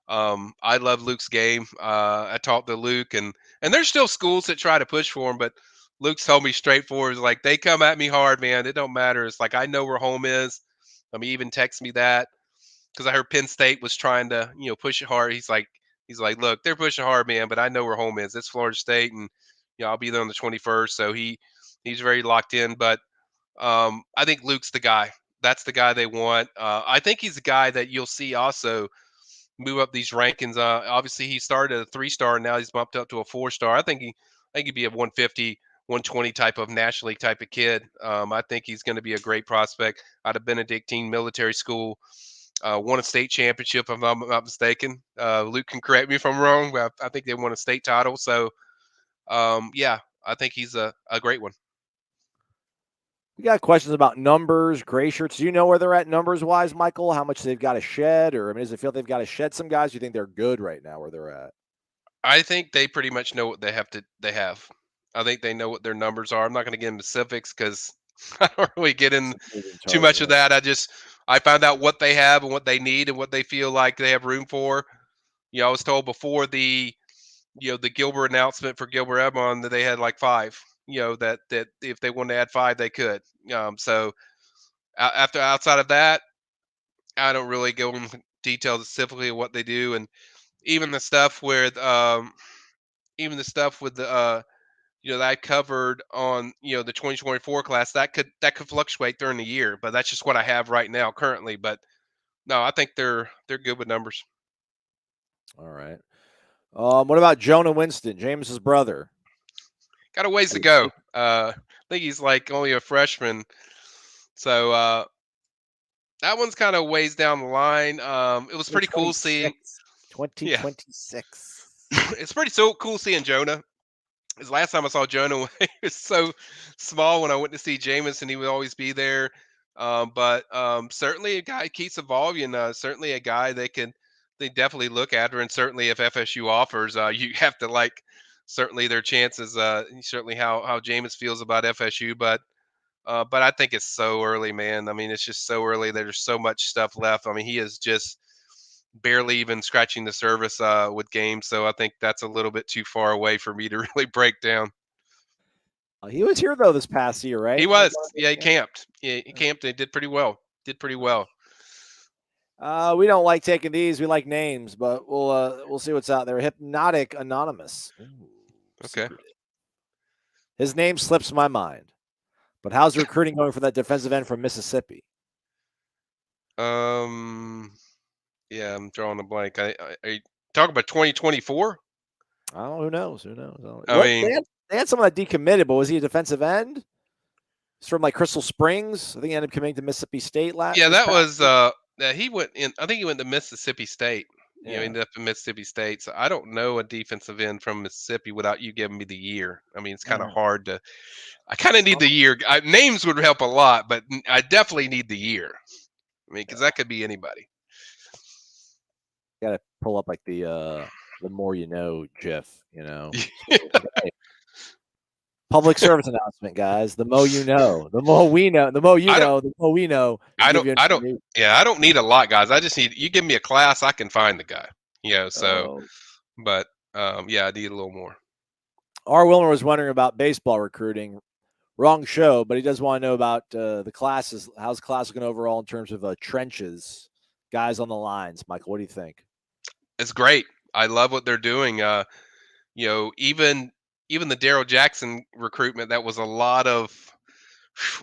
Speaker 2: I love Luke's game. I talked to Luke, and there's still schools that try to push for him, but Luke's told me straightforward, like, they come at me hard, man. It don't matter. It's like, I know where home is. He even texted me that, because I heard Penn State was trying to push it hard. He's like, look, they're pushing hard, man, but I know where home is. It's Florida State, and I'll be there on the 21st, so he's very locked in. But I think Luke's the guy. That's the guy they want. I think he's the guy that you'll see also move up these rankings. Obviously, he started at a 3-star, and now he's bumped up to a 4-star. I think he'd be a 150, 120 type of National League type of kid. I think he's going to be a great prospect out of Benedictine Military School. Won a state championship, if I'm not mistaken. Luke can correct me if I'm wrong, but I think they won a state title. So, yeah, I think he's a great one.
Speaker 1: We got questions about numbers, gray shirts. Do you know where they're at numbers wise, Michael? How much they've got to shed, or I mean, does it feel they've got to shed some guys? Do you think they're good right now where they're at?
Speaker 2: I think they pretty much know what they have. I think they know what their numbers are. I'm not going to get into specifics because I don't really get in
Speaker 1: It's a moving
Speaker 2: too
Speaker 1: target,
Speaker 2: much of
Speaker 1: right?
Speaker 2: that. I found out what they have and what they need and what they feel like they have room for. I was told before the Gilbert announcement for Gilbert Edmond that they had like 5. That if they wanted to add 5, they could. So after outside of that, I don't really go into detail specifically of what they do, and even the stuff with even the stuff with the that I covered on the 2024 class that could fluctuate during the year, but that's just what I have right now currently. But no, I think they're good with numbers.
Speaker 1: All right. What about Jonah Winston, James's brother?
Speaker 2: Got a ways to go. I think he's like only a freshman, so that one's kind of ways down the line. It was pretty cool seeing.
Speaker 1: 2026.
Speaker 2: Yeah,
Speaker 1: 2026.
Speaker 2: it's pretty so cool seeing Jonah. Because last time I saw Jonah, he was so small. When I went to see Jameis, he would always be there. But certainly a guy keeps evolving. Certainly a guy they definitely look at, and certainly if FSU offers, you have to like certainly their chances. Certainly how Jameis feels about FSU, but I think it's so early, man. I mean, it's just so early. There's so much stuff left. I mean, he is just barely even scratching the surface with games. So I think that's a little bit too far away for me to really break down.
Speaker 1: He was here though this past year, right?
Speaker 2: He was, yeah, he camped. Yeah, he camped and did pretty well. Did pretty well.
Speaker 1: We don't like taking these. We like names, but we'll see what's out there. Hypnotic Anonymous. Ooh,
Speaker 2: Okay.
Speaker 1: secretive. His name slips my mind. But how's the recruiting going for that defensive end from Mississippi?
Speaker 2: Um. Yeah, I'm drawing a blank. I talk about 2024.
Speaker 1: I don't know. Who knows? Who knows?
Speaker 2: I
Speaker 1: What
Speaker 2: mean,
Speaker 1: they had someone that decommitted, but was he a defensive end? He's from like Crystal Springs. I think he ended up committing to Mississippi State
Speaker 2: yeah,
Speaker 1: this
Speaker 2: that
Speaker 1: past
Speaker 2: was
Speaker 1: year.
Speaker 2: that he went in. I think he went to Mississippi State.
Speaker 1: Yeah.
Speaker 2: Ended up in Mississippi State. So I don't know a defensive end from Mississippi without you giving me the year. I mean, it's kind of hard to. I kind of need the year. Names would help a lot, but I definitely need the year. I mean, because that could be anybody.
Speaker 1: Got to pull up like the more you know GIF, Hey, public service announcement, guys. The more you know, the more we know, the more you know, the more we know.
Speaker 2: I don't. Yeah, I don't need a lot, guys. I just need you give me a class, I can find the guy. So, but yeah, I need a little more.
Speaker 1: R. Wilmer was wondering about baseball recruiting. Wrong show, but he does want to know about the classes. How's class looking overall in terms of trenches, guys on the lines? Michael, what do you think?
Speaker 2: It's great. I love what they're doing. Even the Daryl Jackson recruitment, that was a lot of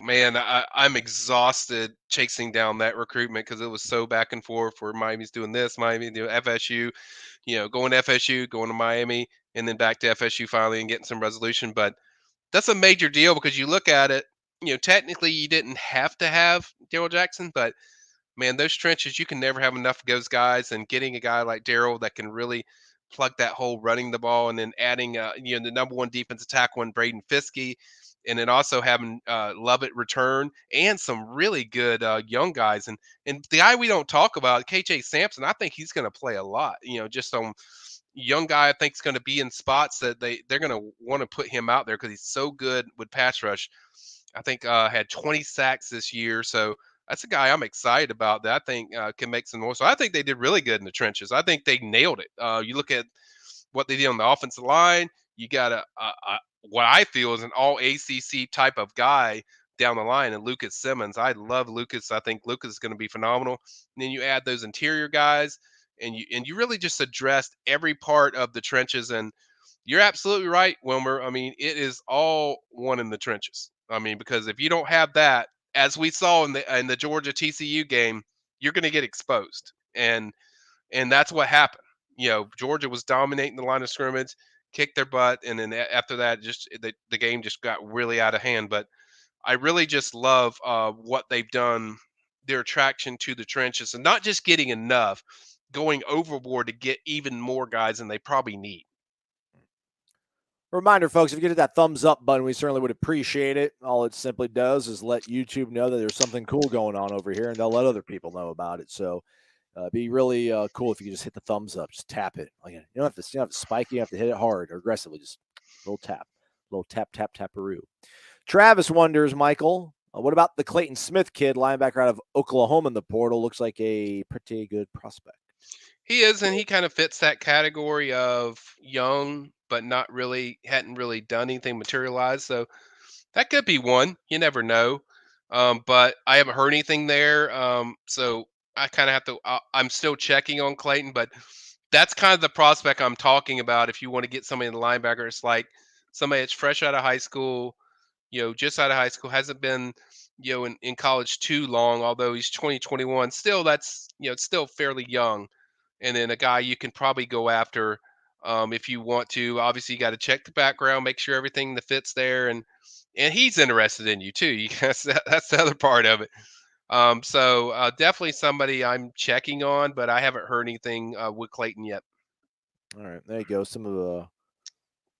Speaker 2: man. I'm exhausted chasing down that recruitment because it was so back and forth. Where Miami's doing this, Miami, FSU, going to FSU, going to Miami, and then back to FSU finally and getting some resolution. But that's a major deal because you look at it, technically you didn't have to have Daryl Jackson, but man, those trenches, you can never have enough of those guys. And getting a guy like Daryl that can really plug that hole running the ball, and then adding, the number one defensive tackle in Braden Fiskey, and then also having Lovett return and some really good young guys. And the guy we don't talk about, KJ Sampson, I think he's going to play a lot. Just on young guy, I think is going to be in spots that they're going to want to put him out there because he's so good with pass rush. I think had 20 sacks this year, so that's a guy I'm excited about that I think can make some noise. So I think they did really good in the trenches. I think they nailed it. You look at what they did on the offensive line. You got what I feel is an all ACC type of guy down the line, and Lucas Simmons. I love Lucas. I think Lucas is going to be phenomenal. And then you add those interior guys, and you really just addressed every part of the trenches. And You're absolutely right, Wilmer. I mean, it is all one in the trenches. I mean, because if you don't have that, as we saw in the Georgia TCU game, you're going to get exposed, and that's what happened. Georgia was dominating the line of scrimmage, kicked their butt, and then after that, just the game just got really out of hand. But I really just love what they've done, their attraction to the trenches, and not just getting enough, going overboard to get even more guys than they probably need.
Speaker 1: Reminder, folks, if you get that thumbs up button, we certainly would appreciate it. All it simply does is let YouTube know that there's something cool going on over here, and they'll let other people know about it. So be really cool if you could just hit the thumbs up, just tap it. Like, you don't have to spike it, you have to hit it hard or aggressively. Just a little tap, taparoo. Travis wonders, Michael, what about the Clayton Smith kid, linebacker out of Oklahoma in the portal? Looks like a pretty good prospect.
Speaker 2: He is, and he kind of fits that category of young, but not really, hadn't really done anything materialized. So that could be one. You never know. But I haven't heard anything there. So I kind of have to, I'm still checking on Clayton, but that's kind of the prospect I'm talking about. If you want to get somebody in the linebacker, it's like somebody that's fresh out of high school, just out of high school, hasn't been, in college too long, although he's 2021. Still, that's, it's still fairly young. And then a guy you can probably go after if you want to. Obviously, you got to check the background, make sure everything that fits there, and he's interested in you too. That's the other part of it. So definitely somebody I'm checking on, but I haven't heard anything with Clayton yet.
Speaker 1: All right, there you go. Some of the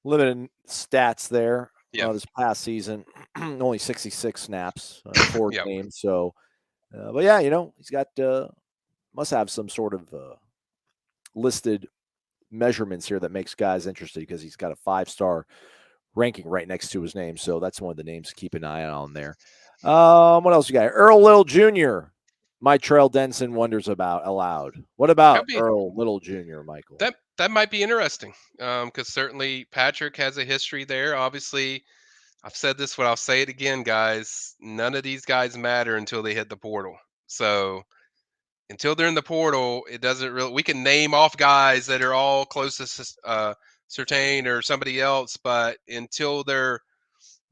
Speaker 1: limited stats there.
Speaker 2: Yeah.
Speaker 1: This past season, only 66 snaps, 4
Speaker 2: Yeah.
Speaker 1: games. So, but yeah, he's got must have some sort of listed measurements here that makes guys interested because he's got a 5-star ranking right next to his name. So that's one of the names to keep an eye on there. What else you got? Earl Little Jr. Trail Denson wonders about aloud. What about
Speaker 2: Could be
Speaker 1: Earl Little Jr., Michael?
Speaker 2: that might be interesting because certainly Patrick has a history there. Obviously, I've said this, but I'll say it again, guys. None of these guys matter until they hit the portal. So until they're in the portal, it doesn't really. We can name off guys that are all close to Certain or somebody else, but until they're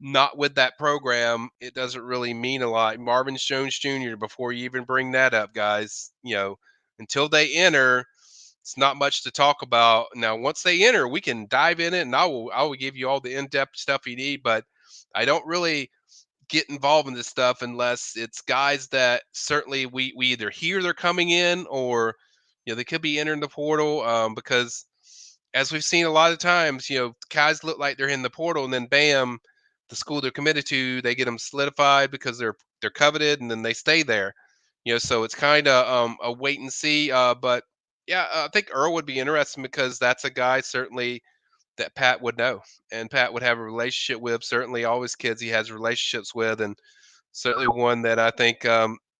Speaker 2: not with that program, it doesn't really mean a lot. Marvin Jones Jr. Before you even bring that up, guys, until they enter, it's not much to talk about. Now, once they enter, we can dive in it, and I will give you all the in-depth stuff you need. But I don't really get involved in this stuff unless it's guys that certainly we either hear they're coming in or they could be entering the portal because as we've seen a lot of times, guys look like they're in the portal and then bam, the school they're committed to, they get them solidified because they're coveted and then they stay there. So it's kind of a wait and see. But yeah, I think Earl would be interesting because that's a guy certainly that Pat would know and Pat would have a relationship with. Certainly, all his kids he has relationships with, and certainly one that I think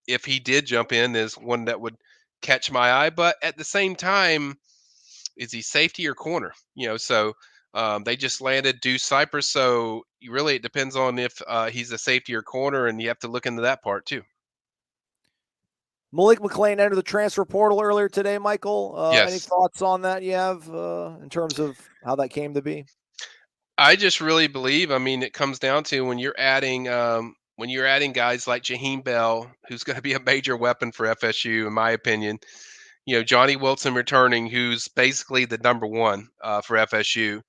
Speaker 2: if he did jump in is one that would catch my eye. But at the same time, is he safety or corner? So they just landed Deuce Cypress, so really it depends on if he's a safety or corner, and you have to look into that part too.
Speaker 1: Malik McClain entered the transfer portal earlier today, Michael. Any
Speaker 2: Yes,
Speaker 1: thoughts on that you have in terms of how that came to be?
Speaker 2: I just really believe. I mean, it comes down to when you're adding guys like Jaheim Bell, who's going to be a major weapon for FSU, in my opinion. Johnny Wilson returning, who's basically the number one for FSU.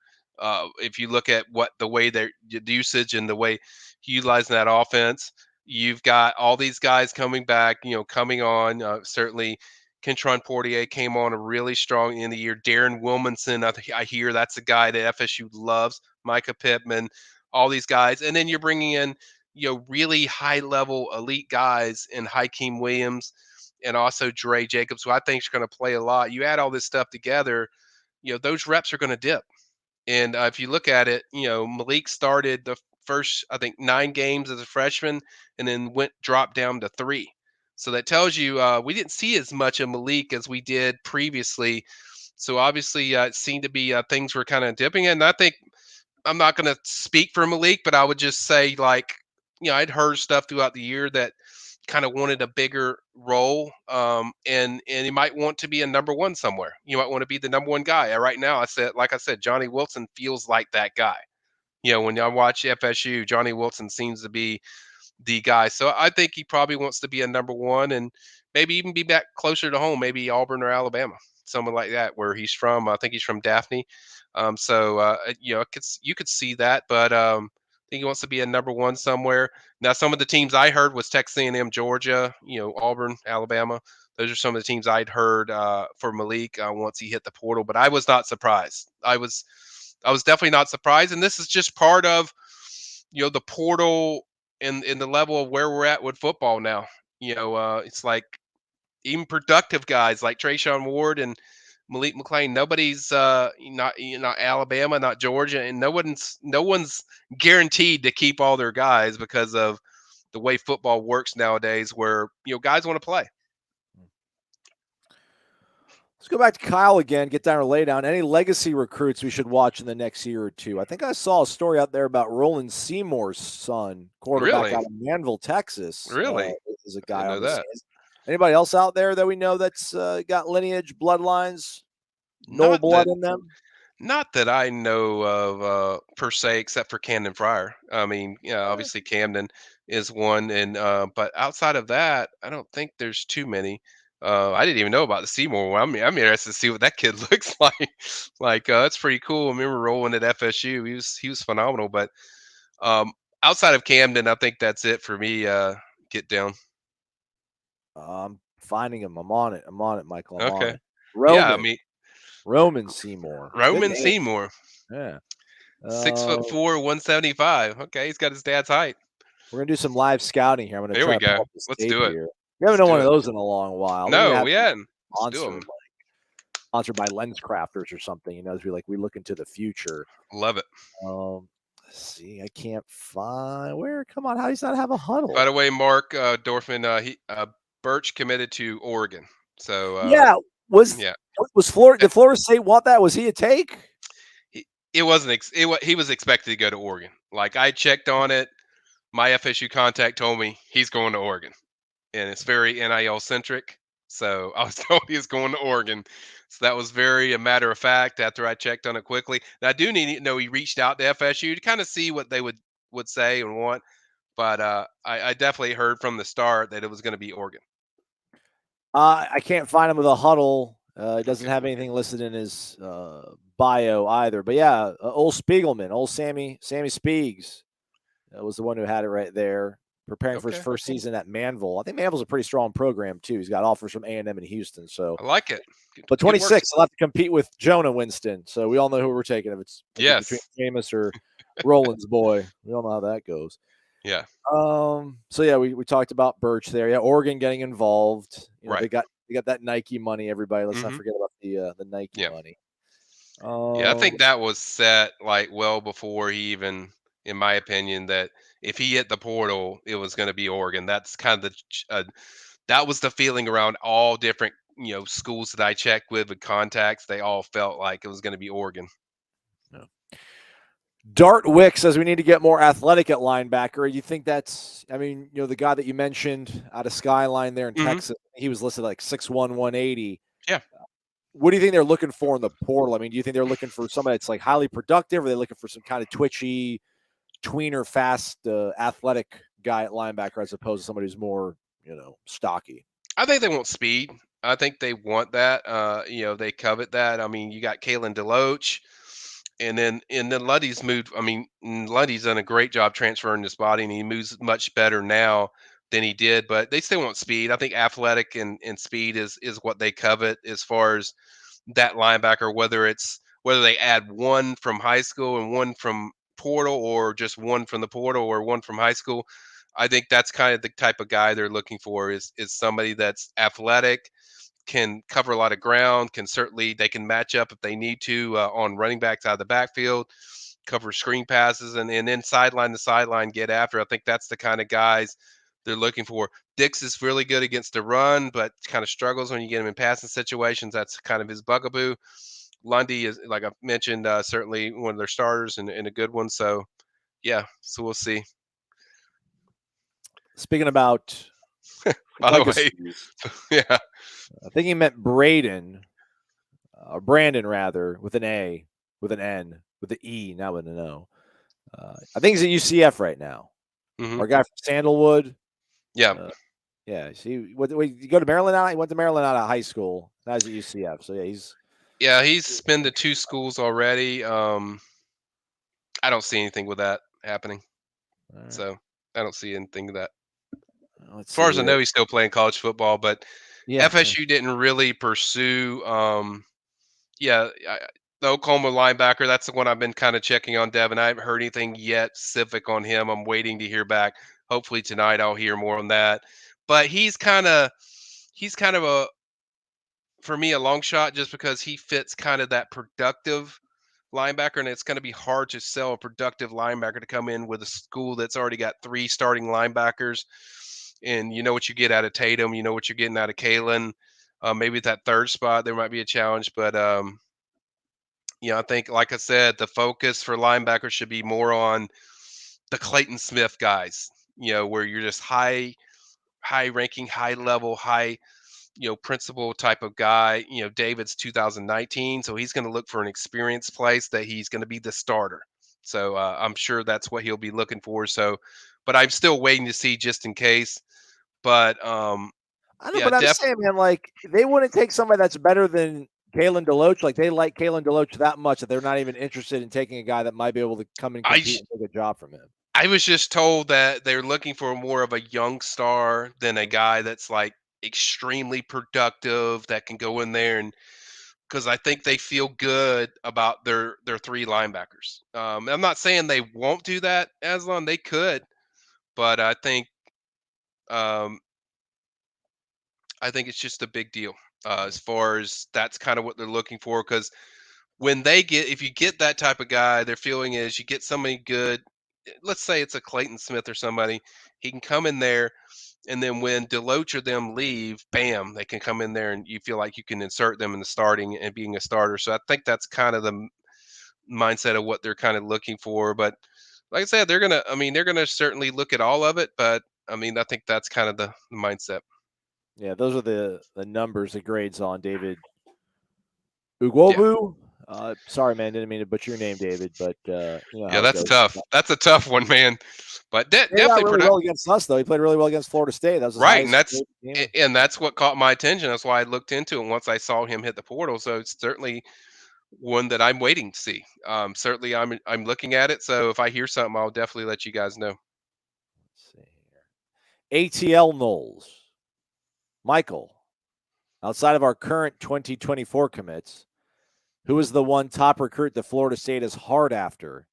Speaker 2: If you look at the way their usage and the way utilizing that offense, you've got all these guys coming back, coming on. Certainly, Kentron Portier came on a really strong in the year. Darren Wilmanson, I hear that's a guy that FSU loves. Micah Pittman, all these guys, and then you're bringing in really high level elite guys in Hakeem Williams and also Dre Jacobs, who I think is going to play a lot. You add all this stuff together, those reps are going to dip. And if you look at it, Malik started the first, I think, 9 games as a freshman, and then dropped down to 3. So that tells you we didn't see as much of Malik as we did previously. So obviously, it seemed to be things were kind of dipping. And I think I'm not going to speak for Malik, but I would just say, like, I'd heard stuff throughout the year that kind of wanted a bigger role, and he might want to be a number one somewhere. You might want to be the number one guy. Right now, like I said, Johnny Wilson feels like that guy. When I watch FSU, Johnny Wilson seems to be the guy. So I think he probably wants to be a number one and maybe even be back closer to home, maybe Auburn or Alabama, someone like that, where he's from. I think he's from Daphne. You could see that, but I think he wants to be a number one somewhere. Now, some of the teams I heard was Texas A&M, Georgia, Auburn, Alabama. Those are some of the teams I'd heard for Malik once he hit the portal. But I was not surprised. I was definitely not surprised, and this is just part of the portal in the level of where we're at with football now. It's like even productive guys like Trayshawn Ward and Malik McClain. Nobody's not Alabama, not Georgia, and no one's guaranteed to keep all their guys because of the way football works nowadays, where guys want to play.
Speaker 1: Let's go back to Kyle again, get down or lay down. Any legacy recruits we should watch in the next year or two? I think I saw a story out there about Roland Seymour's son, quarterback
Speaker 2: Really?
Speaker 1: out of Manville, Texas.
Speaker 2: Really?
Speaker 1: Is a guy
Speaker 2: I
Speaker 1: on
Speaker 2: know
Speaker 1: the
Speaker 2: that.
Speaker 1: scene. Anybody else out there that we know that's got lineage, bloodlines, Nole
Speaker 2: Not
Speaker 1: blood
Speaker 2: that
Speaker 1: in them?
Speaker 2: Not that I know of per se, except for Camden Fryer. I mean, obviously Camden is one, and but outside of that, I don't think there's too many. I didn't even know about the Seymour one. I'm interested to see what that kid looks like. That's pretty cool. I remember rolling at FSU. He was phenomenal. But um, outside of Camden, I think that's it for me. Get down.
Speaker 1: I'm finding him. I'm on it, Michael. I'm on
Speaker 2: Okay.
Speaker 1: it.
Speaker 2: Yeah, I mean
Speaker 1: Roman Seymour. Good
Speaker 2: Roman
Speaker 1: name.
Speaker 2: Seymour,
Speaker 1: Yeah.
Speaker 2: 6'4", 175. Okay, he's got his dad's height.
Speaker 1: We're going to do some live scouting here. I'm going to
Speaker 2: There
Speaker 1: try
Speaker 2: we
Speaker 1: to pull
Speaker 2: go.
Speaker 1: up this
Speaker 2: Let's
Speaker 1: tape
Speaker 2: do it.
Speaker 1: here. We haven't
Speaker 2: Let's
Speaker 1: done
Speaker 2: do
Speaker 1: one of
Speaker 2: it.
Speaker 1: those in a long while. We need to
Speaker 2: No,
Speaker 1: have
Speaker 2: we hadn't. Let's do
Speaker 1: sponsor,
Speaker 2: them.
Speaker 1: sponsored by Lens Crafters or something, as we look into the future.
Speaker 2: Love it.
Speaker 1: Let's see. I can't find where. Come on, how does not have a huddle?
Speaker 2: By the way, Mark Dorfman, Birch committed to Oregon. So
Speaker 1: was Florida? Did Florida State want that? Was he a take?
Speaker 2: He wasn't. He was expected to go to Oregon. Like I checked on it. My FSU contact told me he's going to Oregon, and it's very NIL centric. So I was told he was going to Oregon. So that was very a matter of fact after I checked on it quickly. Now, I do need to know he reached out to FSU to kind of see what they would say and want. But I definitely heard from the start that it was going to be Oregon.
Speaker 1: I can't find him with a huddle. It doesn't have anything listed in his bio either. But yeah, old Spiegelman, old Sammy Spiegs was the one who had it right there, preparing for his first season at Manville. I think Manville's a pretty strong program too. He's got offers from A&M and Houston. So
Speaker 2: I like it.
Speaker 1: But 26, he'll have to compete with Jonah Winston. So we all know who we're taking. If it's between Jameis or Roland's boy, we all know how that goes.
Speaker 2: Yeah.
Speaker 1: So yeah, we talked about Birch there. Yeah, Oregon getting involved.
Speaker 2: Right.
Speaker 1: They got that Nike money. Everybody, let's not forget about the Nike money.
Speaker 2: I think that was set well before he even, in my opinion, that if he hit the portal, it was going to be Oregon. That's kind of that was the feeling around all different schools that I checked with contacts. They all felt like it was going to be Oregon.
Speaker 1: No. Dart Wick says we need to get more athletic at linebacker. You think that's, the guy that you mentioned out of Skyline there in Texas, he was listed like 6'1", 180.
Speaker 2: Yeah.
Speaker 1: What do you think they're looking for in the portal? Do you think they're looking for somebody that's like highly productive, or are they looking for some kind of twitchy, tweener, fast, athletic guy at linebacker as opposed to somebody who's more, stocky?
Speaker 2: I think they want speed. I think they want that. They covet that. You got Kalen DeLoach. And then Luddy's moved. Luddy's done a great job transferring his body, and he moves much better now than he did. But they still want speed. I think athletic and speed is what they covet as far as that linebacker. Whether they add one from high school and one from portal, or just one from the portal or one from high school, I think that's kind of the type of guy they're looking for. Is somebody that's athletic, can cover a lot of ground, they can match up if they need to on running backs out of the backfield, cover screen passes, and then sideline to sideline get after. I think that's the kind of guys they're looking for. Dix is really good against the run, but kind of struggles when you get him in passing situations. That's kind of his bugaboo. Lundy is, like I mentioned, certainly one of their starters and a good one. So, yeah, so we'll see.
Speaker 1: Speaking about
Speaker 2: By the way, yeah.
Speaker 1: I think he meant Braden, or Brandon rather, with an A, with an N, with an E, not with an O. I think he's at UCF right now.
Speaker 2: Hmm.
Speaker 1: Our guy from Sandalwood.
Speaker 2: Yeah.
Speaker 1: Yeah. See, what you go to Maryland out? He went to Maryland out of high school. Now he's at UCF. So
Speaker 2: Yeah, he's been to 2 schools already. I don't see anything with that happening.
Speaker 1: right.
Speaker 2: So, I don't see anything with that.
Speaker 1: Let's
Speaker 2: As far
Speaker 1: see
Speaker 2: as I
Speaker 1: here.
Speaker 2: know, he's still playing college football, but
Speaker 1: Yeah.
Speaker 2: FSU didn't really pursue, yeah, the Oklahoma linebacker, that's the one I've been kinda checking on, Devin. I haven't heard anything yet specific on him. I'm waiting to hear back. Hopefully tonight I'll hear more on that. But he's kind of a for me, a long shot just because he fits kind of that productive linebacker, and it's going to be hard to sell a productive linebacker to come in with a school that's already got 3 starting linebackers. And you know what you get out of Tatum, you know what you're getting out of Kalen. Maybe at that third spot there might be a challenge, but I think, like I said, the focus for linebackers should be more on the Clayton Smith guys. Where you're just high ranking, high level, high principal type of guy. David's 2019, so he's going to look for an experienced place that he's going to be the starter. So I'm sure that's what he'll be looking for. So, but I'm still waiting to see just in case. But
Speaker 1: I know,
Speaker 2: yeah,
Speaker 1: but I'm saying, man, like they wouldn't take somebody that's better than Kalen DeLoach. Like they like Kalen DeLoach that much that they're not even interested in taking a guy that might be able to come and compete and take a job from him.
Speaker 2: I was just told that they're looking for more of a young star than a guy that's like extremely productive that can go in there and because I think they feel good about their 3 linebackers. I'm not saying they won't do that, Aslan. They could, but um, I think it's just a big deal as far as that's kind of what they're looking for. Because if you get that type of guy, their feeling is you get somebody good. Let's say it's a Clayton Smith or somebody. He can come in there, and then when Deloach or them leave, bam, they can come in there, and you feel like you can insert them in the starting and being a starter. So I think that's kind of the mindset of what they're kind of looking for. But like I said, they're gonna certainly look at all of it. But I mean, I think that's kind of the mindset.
Speaker 1: Yeah, those are the numbers, the grades on David
Speaker 2: Yeah.
Speaker 1: Ugwobu. Sorry, man, didn't mean to butcher your name, David, but you know
Speaker 2: Yeah,
Speaker 1: how it
Speaker 2: that's
Speaker 1: goes.
Speaker 2: tough. That's a tough one, man. But
Speaker 1: He played out
Speaker 2: definitely
Speaker 1: really well against us, though. He played really well against Florida State. That was his
Speaker 2: right, and
Speaker 1: highest
Speaker 2: that's
Speaker 1: game.
Speaker 2: and that's what caught my attention. That's why I looked into it once I saw him hit the portal. So it's certainly one that I'm waiting to see. Certainly, I'm looking at it. So if I hear something, I'll definitely let you guys know.
Speaker 1: Let's see here. ATL Noles. Michael, outside of our current 2024 commits, who is the one top recruit that Florida State is hard after,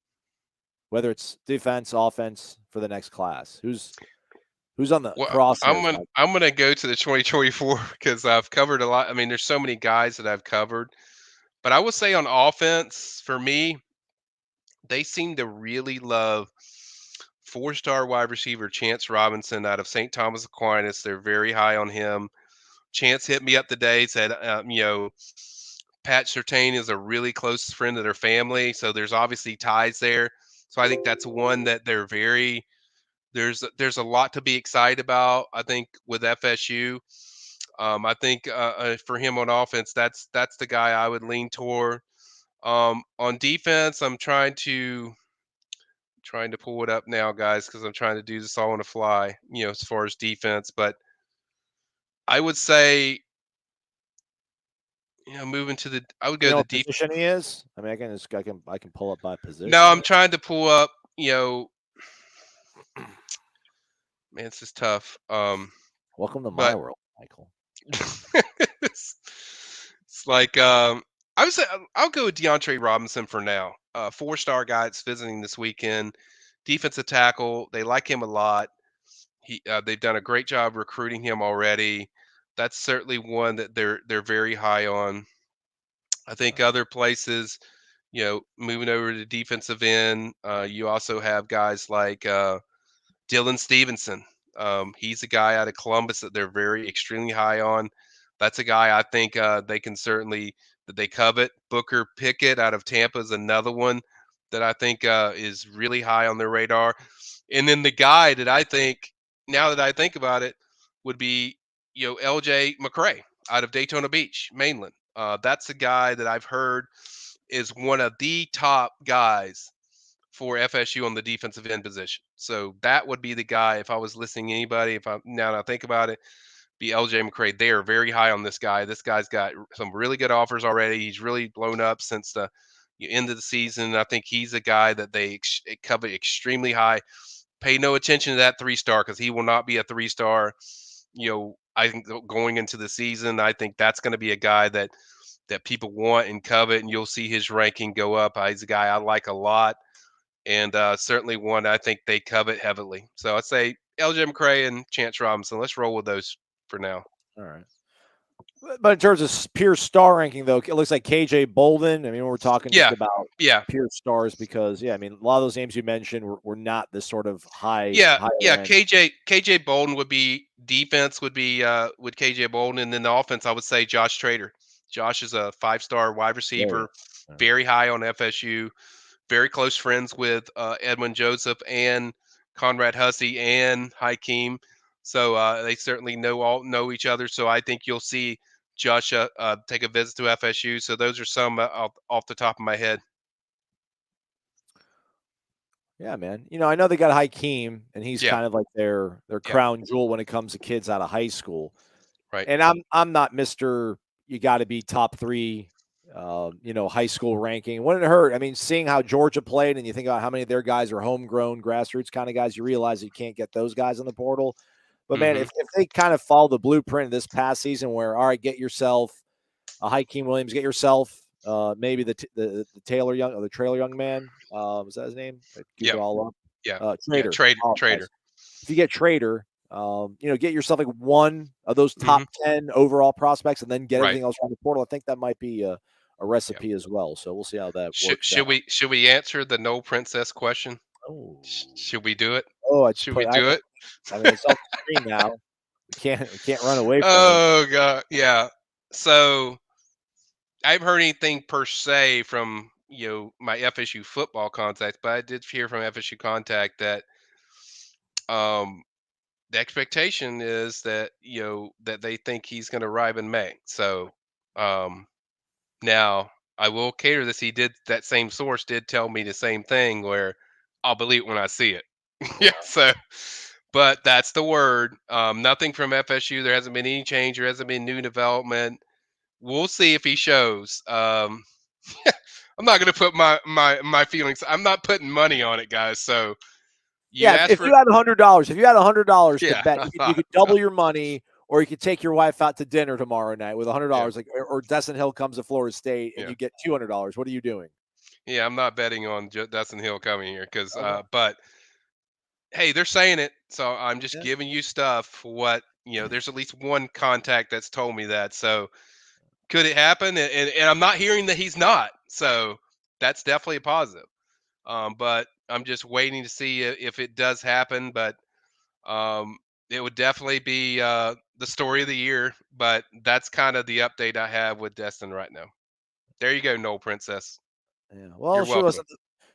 Speaker 1: whether it's defense, offense, for the next class? Who's on the
Speaker 2: Well,
Speaker 1: crosshairs, Mike?
Speaker 2: I'm gonna go to the 2024 because I've covered a lot. I mean, there's so many guys that I've covered, but I would say on offense for me, they seem to really love 4-star wide receiver Chance Robinson out of St. Thomas Aquinas. They're very high on him. Chance hit me up today, said, Pat Surtain is a really close friend of their family, so there's obviously ties there. So I think that's one that there's a lot to be excited about. I think with FSU, I think for him on offense, that's the guy I would lean toward. On defense, I'm trying to pull it up now, guys, because I'm trying to do this all on the fly. As far as defense, but I would say, moving to I would
Speaker 1: You
Speaker 2: go
Speaker 1: know
Speaker 2: the
Speaker 1: what
Speaker 2: deep.
Speaker 1: position he is? I mean, I can pull up my
Speaker 2: No,
Speaker 1: position
Speaker 2: I'm
Speaker 1: here.
Speaker 2: trying to pull up. Man, this is tough.
Speaker 1: Welcome to my
Speaker 2: But
Speaker 1: world, Michael.
Speaker 2: it's, it's like I would say I'll go with DeAndre Robinson for now. 4-star guy that's visiting this weekend. Defensive tackle. They like him a lot. They've done a great job recruiting him already. That's certainly one that they're very high on. I think other places, moving over to defensive end, you also have guys like Dylan Stevenson. He's a guy out of Columbus that they're very extremely high on. That's a guy I think they can certainly that they covet. Booker Pickett out of Tampa is another one that I think is really high on their radar. And then the guy that I think, now that I think about it, would be, LJ McCray out of Daytona Beach, mainland. That's a guy that I've heard is one of the top guys for FSU on the defensive end position. So that would be the guy if I was listening to anybody. If I now that I think about it, be LJ McCray. They are very high on this guy. This guy's got some really good offers already. He's really blown up since the end of the season. I think he's a guy that they cover extremely high. Pay no attention to that 3-star because he will not be a 3-star. I think going into the season, I think that's going to be a guy that people want and covet, and you'll see his ranking go up. He's a guy I like a lot, and certainly one I think they covet heavily. So I'd say LJ McCray and Chance Robinson. Let's roll with those for now.
Speaker 1: All right. But in terms of pure star ranking, though, it looks like KJ Bolden. I mean, we're talking just about pure stars because, I mean, a lot of those names you mentioned were not this sort of high.
Speaker 2: Yeah.
Speaker 1: End.
Speaker 2: KJ Bolden would be defense would be with KJ Bolden, and then the offense I would say Josh Trader. Josh is a 5-star wide receiver, very high on FSU, very close friends with Edwin Joseph and Conrad Hussey and Hakeem. So they certainly know each other. So I think you'll see Josh take a visit to FSU. So those are some off the top of my head.
Speaker 1: Yeah, man. I know they got Hakeem, and he's kind of like their crown jewel when it comes to kids out of high school.
Speaker 2: Right.
Speaker 1: And I'm not Mr. You got to be top 3, high school ranking. Wouldn't it hurt? I mean, seeing how Georgia played, and you think about how many of their guys are homegrown, grassroots kind of guys, you realize you can't get those guys in the portal. But, man, if they kind of follow the blueprint this past season where, all right, get yourself a Hakeem Williams, get yourself maybe the Taylor Young or the Trailer Young man. Was that his name?
Speaker 2: Yeah.
Speaker 1: All up.
Speaker 2: Yeah.
Speaker 1: Trader.
Speaker 2: Trader.
Speaker 1: If you get Trader, get yourself like one of those top 10 overall prospects and then get everything else around the portal. I think that might be a recipe as well. So we'll see how that works.
Speaker 2: Should we answer the No Princess question?
Speaker 1: Oh.
Speaker 2: Should we do it?
Speaker 1: Oh,
Speaker 2: should we do it?
Speaker 1: I mean, it's off the screen now. We can't run away from it.
Speaker 2: Oh God, yeah. So I haven't heard anything per se from my FSU football contact, but I did hear from FSU contact that the expectation is that that they think he's going to arrive in May. So now I will cater this. That same source did tell me the same thing where I'll believe it when I see it. Yeah. So, but that's the word. Nothing from FSU. There hasn't been any change. There hasn't been new development. We'll see if he shows. I'm not going to put my feelings. I'm not putting money on it, guys. So
Speaker 1: if you had $100 to bet, you could double your money, or you could take your wife out to dinner tomorrow night with $100. Like, or Destyn Hill comes to Florida State and you get $200. What are you doing?
Speaker 2: Yeah, I'm not betting on Destyn Hill coming here because, but hey, they're saying it, so I'm just giving you stuff. There's at least one contact that's told me that. So could it happen? And I'm not hearing that he's not. So that's definitely a positive. But I'm just waiting to see if it does happen. But it would definitely be the story of the year. But that's kind of the update I have with Destyn right now. There you go, Noel Princess.
Speaker 1: Yeah. Well,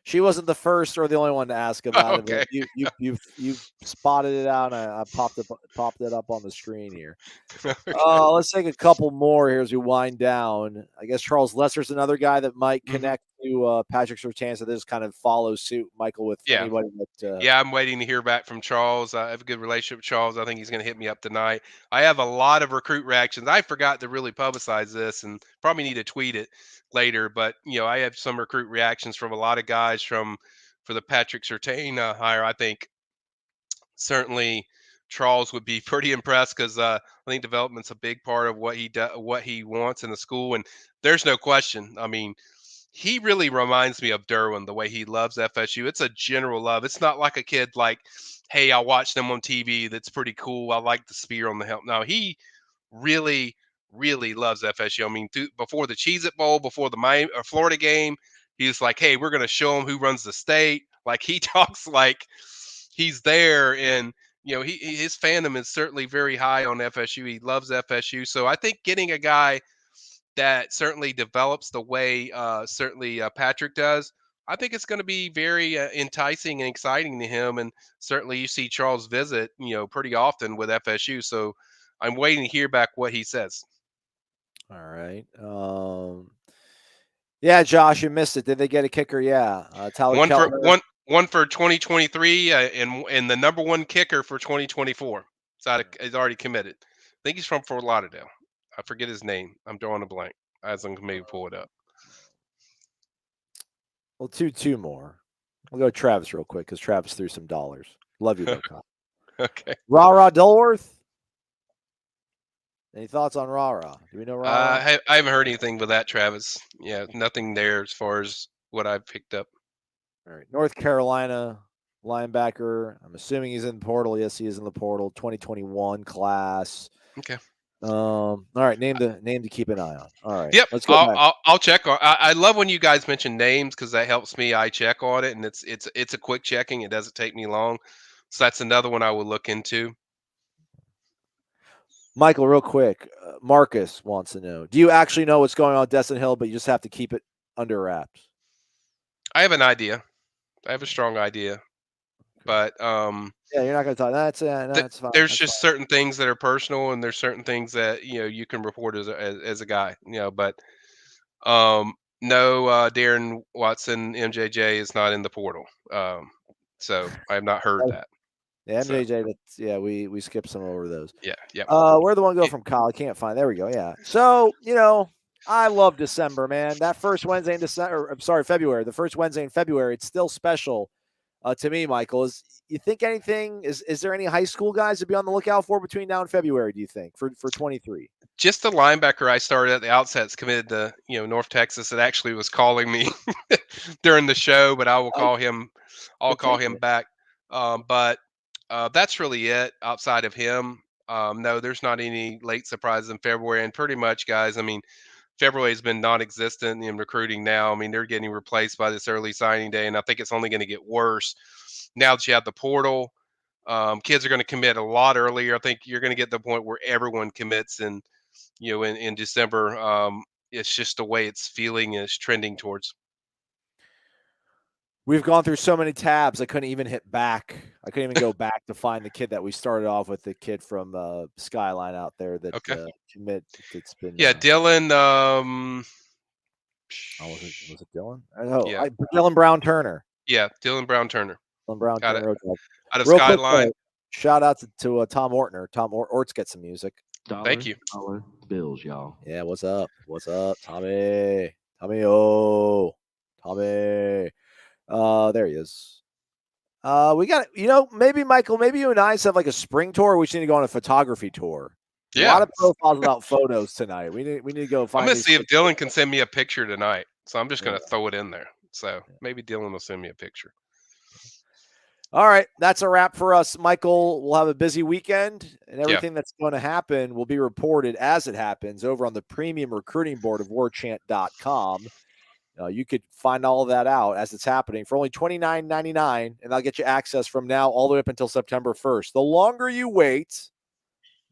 Speaker 1: she wasn't the first or the only one to ask about it. But you spotted it out, and I popped it up on the screen here. Let's take a couple more here as we wind down. I guess Charles Lesser's another guy that might connect to Patrick Surtain, so this kind of follows suit, Michael, with anybody that.
Speaker 2: I'm waiting to hear back from Charles. I have a good relationship with Charles. I think he's going to hit me up tonight. I have a lot of recruit reactions. I forgot to really publicize this, and probably need to tweet it later. But I have some recruit reactions from a lot of guys for the Patrick Surtain hire. I think certainly Charles would be pretty impressed because I think development's a big part of what he wants in the school, and there's no question. I mean, he really reminds me of Derwin, the way he loves FSU. It's a general love. It's not like a kid like, hey, I watch them on TV. That's pretty cool. I like the spear on the helmet. No, he really, really loves FSU. I mean, before the Cheez-It Bowl, before the Miami or Florida game, he's like, hey, we're going to show him who runs the state. Like, he talks like he's there, and his fandom is certainly very high on FSU. He loves FSU. So I think getting a guy that certainly develops the way certainly Patrick does I think it's going to be very enticing and exciting to him. And certainly, you see Charles visit, pretty often with FSU. So I'm waiting to hear back what he says.
Speaker 1: All right. Yeah, Josh, you missed it. Did they get a kicker? Yeah, Tyler
Speaker 2: One for
Speaker 1: Keltner.
Speaker 2: one for 2023, and the number one kicker for 2024. Is already committed. I think he's from Fort Lauderdale. I forget his name. I'm drawing a blank. As I can maybe pull it up.
Speaker 1: Well, two more. We'll go Travis real quick because Travis threw some dollars. Love you though, Kyle.
Speaker 2: Okay.
Speaker 1: Rah Dilworth. Any thoughts on Rah? Do we know Rah?
Speaker 2: I haven't heard anything with that, Travis. Yeah, nothing there as far as what I've picked up.
Speaker 1: All right. North Carolina linebacker. I'm assuming he's in the portal. Yes, he is in the portal. 2021 class.
Speaker 2: Okay.
Speaker 1: All right. Name to keep an eye on. All right.
Speaker 2: Yep.
Speaker 1: Let's go back.
Speaker 2: I'll check on. I love when you guys mention names because that helps me. I check on it, and it's a quick checking. It doesn't take me long. So that's another one I will look into.
Speaker 1: Michael, real quick. Marcus wants to know: do you actually know what's going on with Destyn Hill, but you just have to keep it under wraps?
Speaker 2: I have an idea. I have a strong idea, but
Speaker 1: yeah, you're not going to talk. That's fine.
Speaker 2: There's
Speaker 1: that's
Speaker 2: just
Speaker 1: fine.
Speaker 2: certain things that are personal, and there's certain things that you can report as a guy. But no, Darren Watson, MJJ is not in the portal. So I have not heard that.
Speaker 1: Yeah, MJJ. So. We skipped some over those.
Speaker 2: Yeah.
Speaker 1: Where'd the one go from Kyle? I can't find. There we go. Yeah. So I love December, man. That first Wednesday in December. I'm sorry, February. The first Wednesday in February. It's still special to me, Michael. You think anything? Is there any high school guys to be on the lookout for between now and February? Do you think for 23?
Speaker 2: Just the linebacker I started at the outset's committed to North Texas. It actually was calling me during the show, but I will call him. I'll call him back. But that's really it. Outside of him, no, there's not any late surprises in February. And pretty much, guys, I mean, February has been non-existent in recruiting now. I mean, they're getting replaced by this early signing day, and I think it's only going to get worse now that you have the portal. Kids are going to commit a lot earlier. I think you're going to get to the point where everyone commits, and in December, it's just the way it's feeling and it's trending towards.
Speaker 1: We've gone through so many tabs. I couldn't even hit back. I couldn't even go back to find the kid that we started off with, the kid from Skyline out there that commit. It's been
Speaker 2: Dylan.
Speaker 1: Was it Dylan? Oh,
Speaker 2: yeah.
Speaker 1: Dylan Brown Turner.
Speaker 2: Yeah, Dylan Brown Turner.
Speaker 1: Dylan Brown Turner.
Speaker 2: Out of Skyline.
Speaker 1: Quick, shout out to Tom Ortner. Tom Orts get some music.
Speaker 2: Thank you.
Speaker 3: Dollar bills, y'all.
Speaker 1: Yeah, what's up? What's up, Tommy? Tommy. There he is. We got, maybe Michael, maybe you and I have like a spring tour. We should need to go on a photography tour.
Speaker 2: Yeah.
Speaker 1: A lot of profiles about photos tonight. We need to go find.
Speaker 2: I'm gonna see if Dylan can send me a picture tonight. So I'm just gonna throw it in there. So maybe Dylan will send me a picture.
Speaker 1: All right, that's a wrap for us, Michael. We'll have a busy weekend, and everything that's going to happen will be reported as it happens over on the premium recruiting board of warchant.com. You could find all of that out as it's happening for only $29.99, and I'll get you access from now all the way up until September 1st. The longer you wait,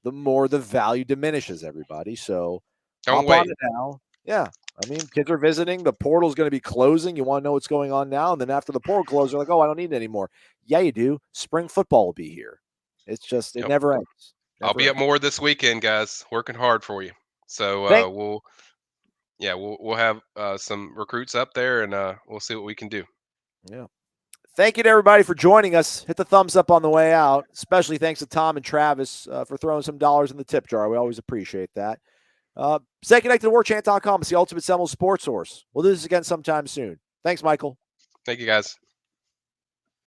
Speaker 1: the more the value diminishes, everybody. So
Speaker 2: don't wait
Speaker 1: now. Yeah. I mean, kids are visiting. The portal is going to be closing. You want to know what's going on now. And then after the portal closes, you're like, oh, I don't need it anymore. Yeah, you do. Spring football will be here. It's just, it never ends.
Speaker 2: I'll be at more this weekend, guys, working hard for you. So we'll have some recruits up there, and we'll see what we can do.
Speaker 1: Yeah. Thank you to everybody for joining us. Hit the thumbs up on the way out. Especially thanks to Tom and Travis for throwing some dollars in the tip jar. We always appreciate that. Stay connected to warchant.com. It's the ultimate Seminoles sports source. We'll do this again sometime soon. Thanks, Michael.
Speaker 2: Thank you, guys.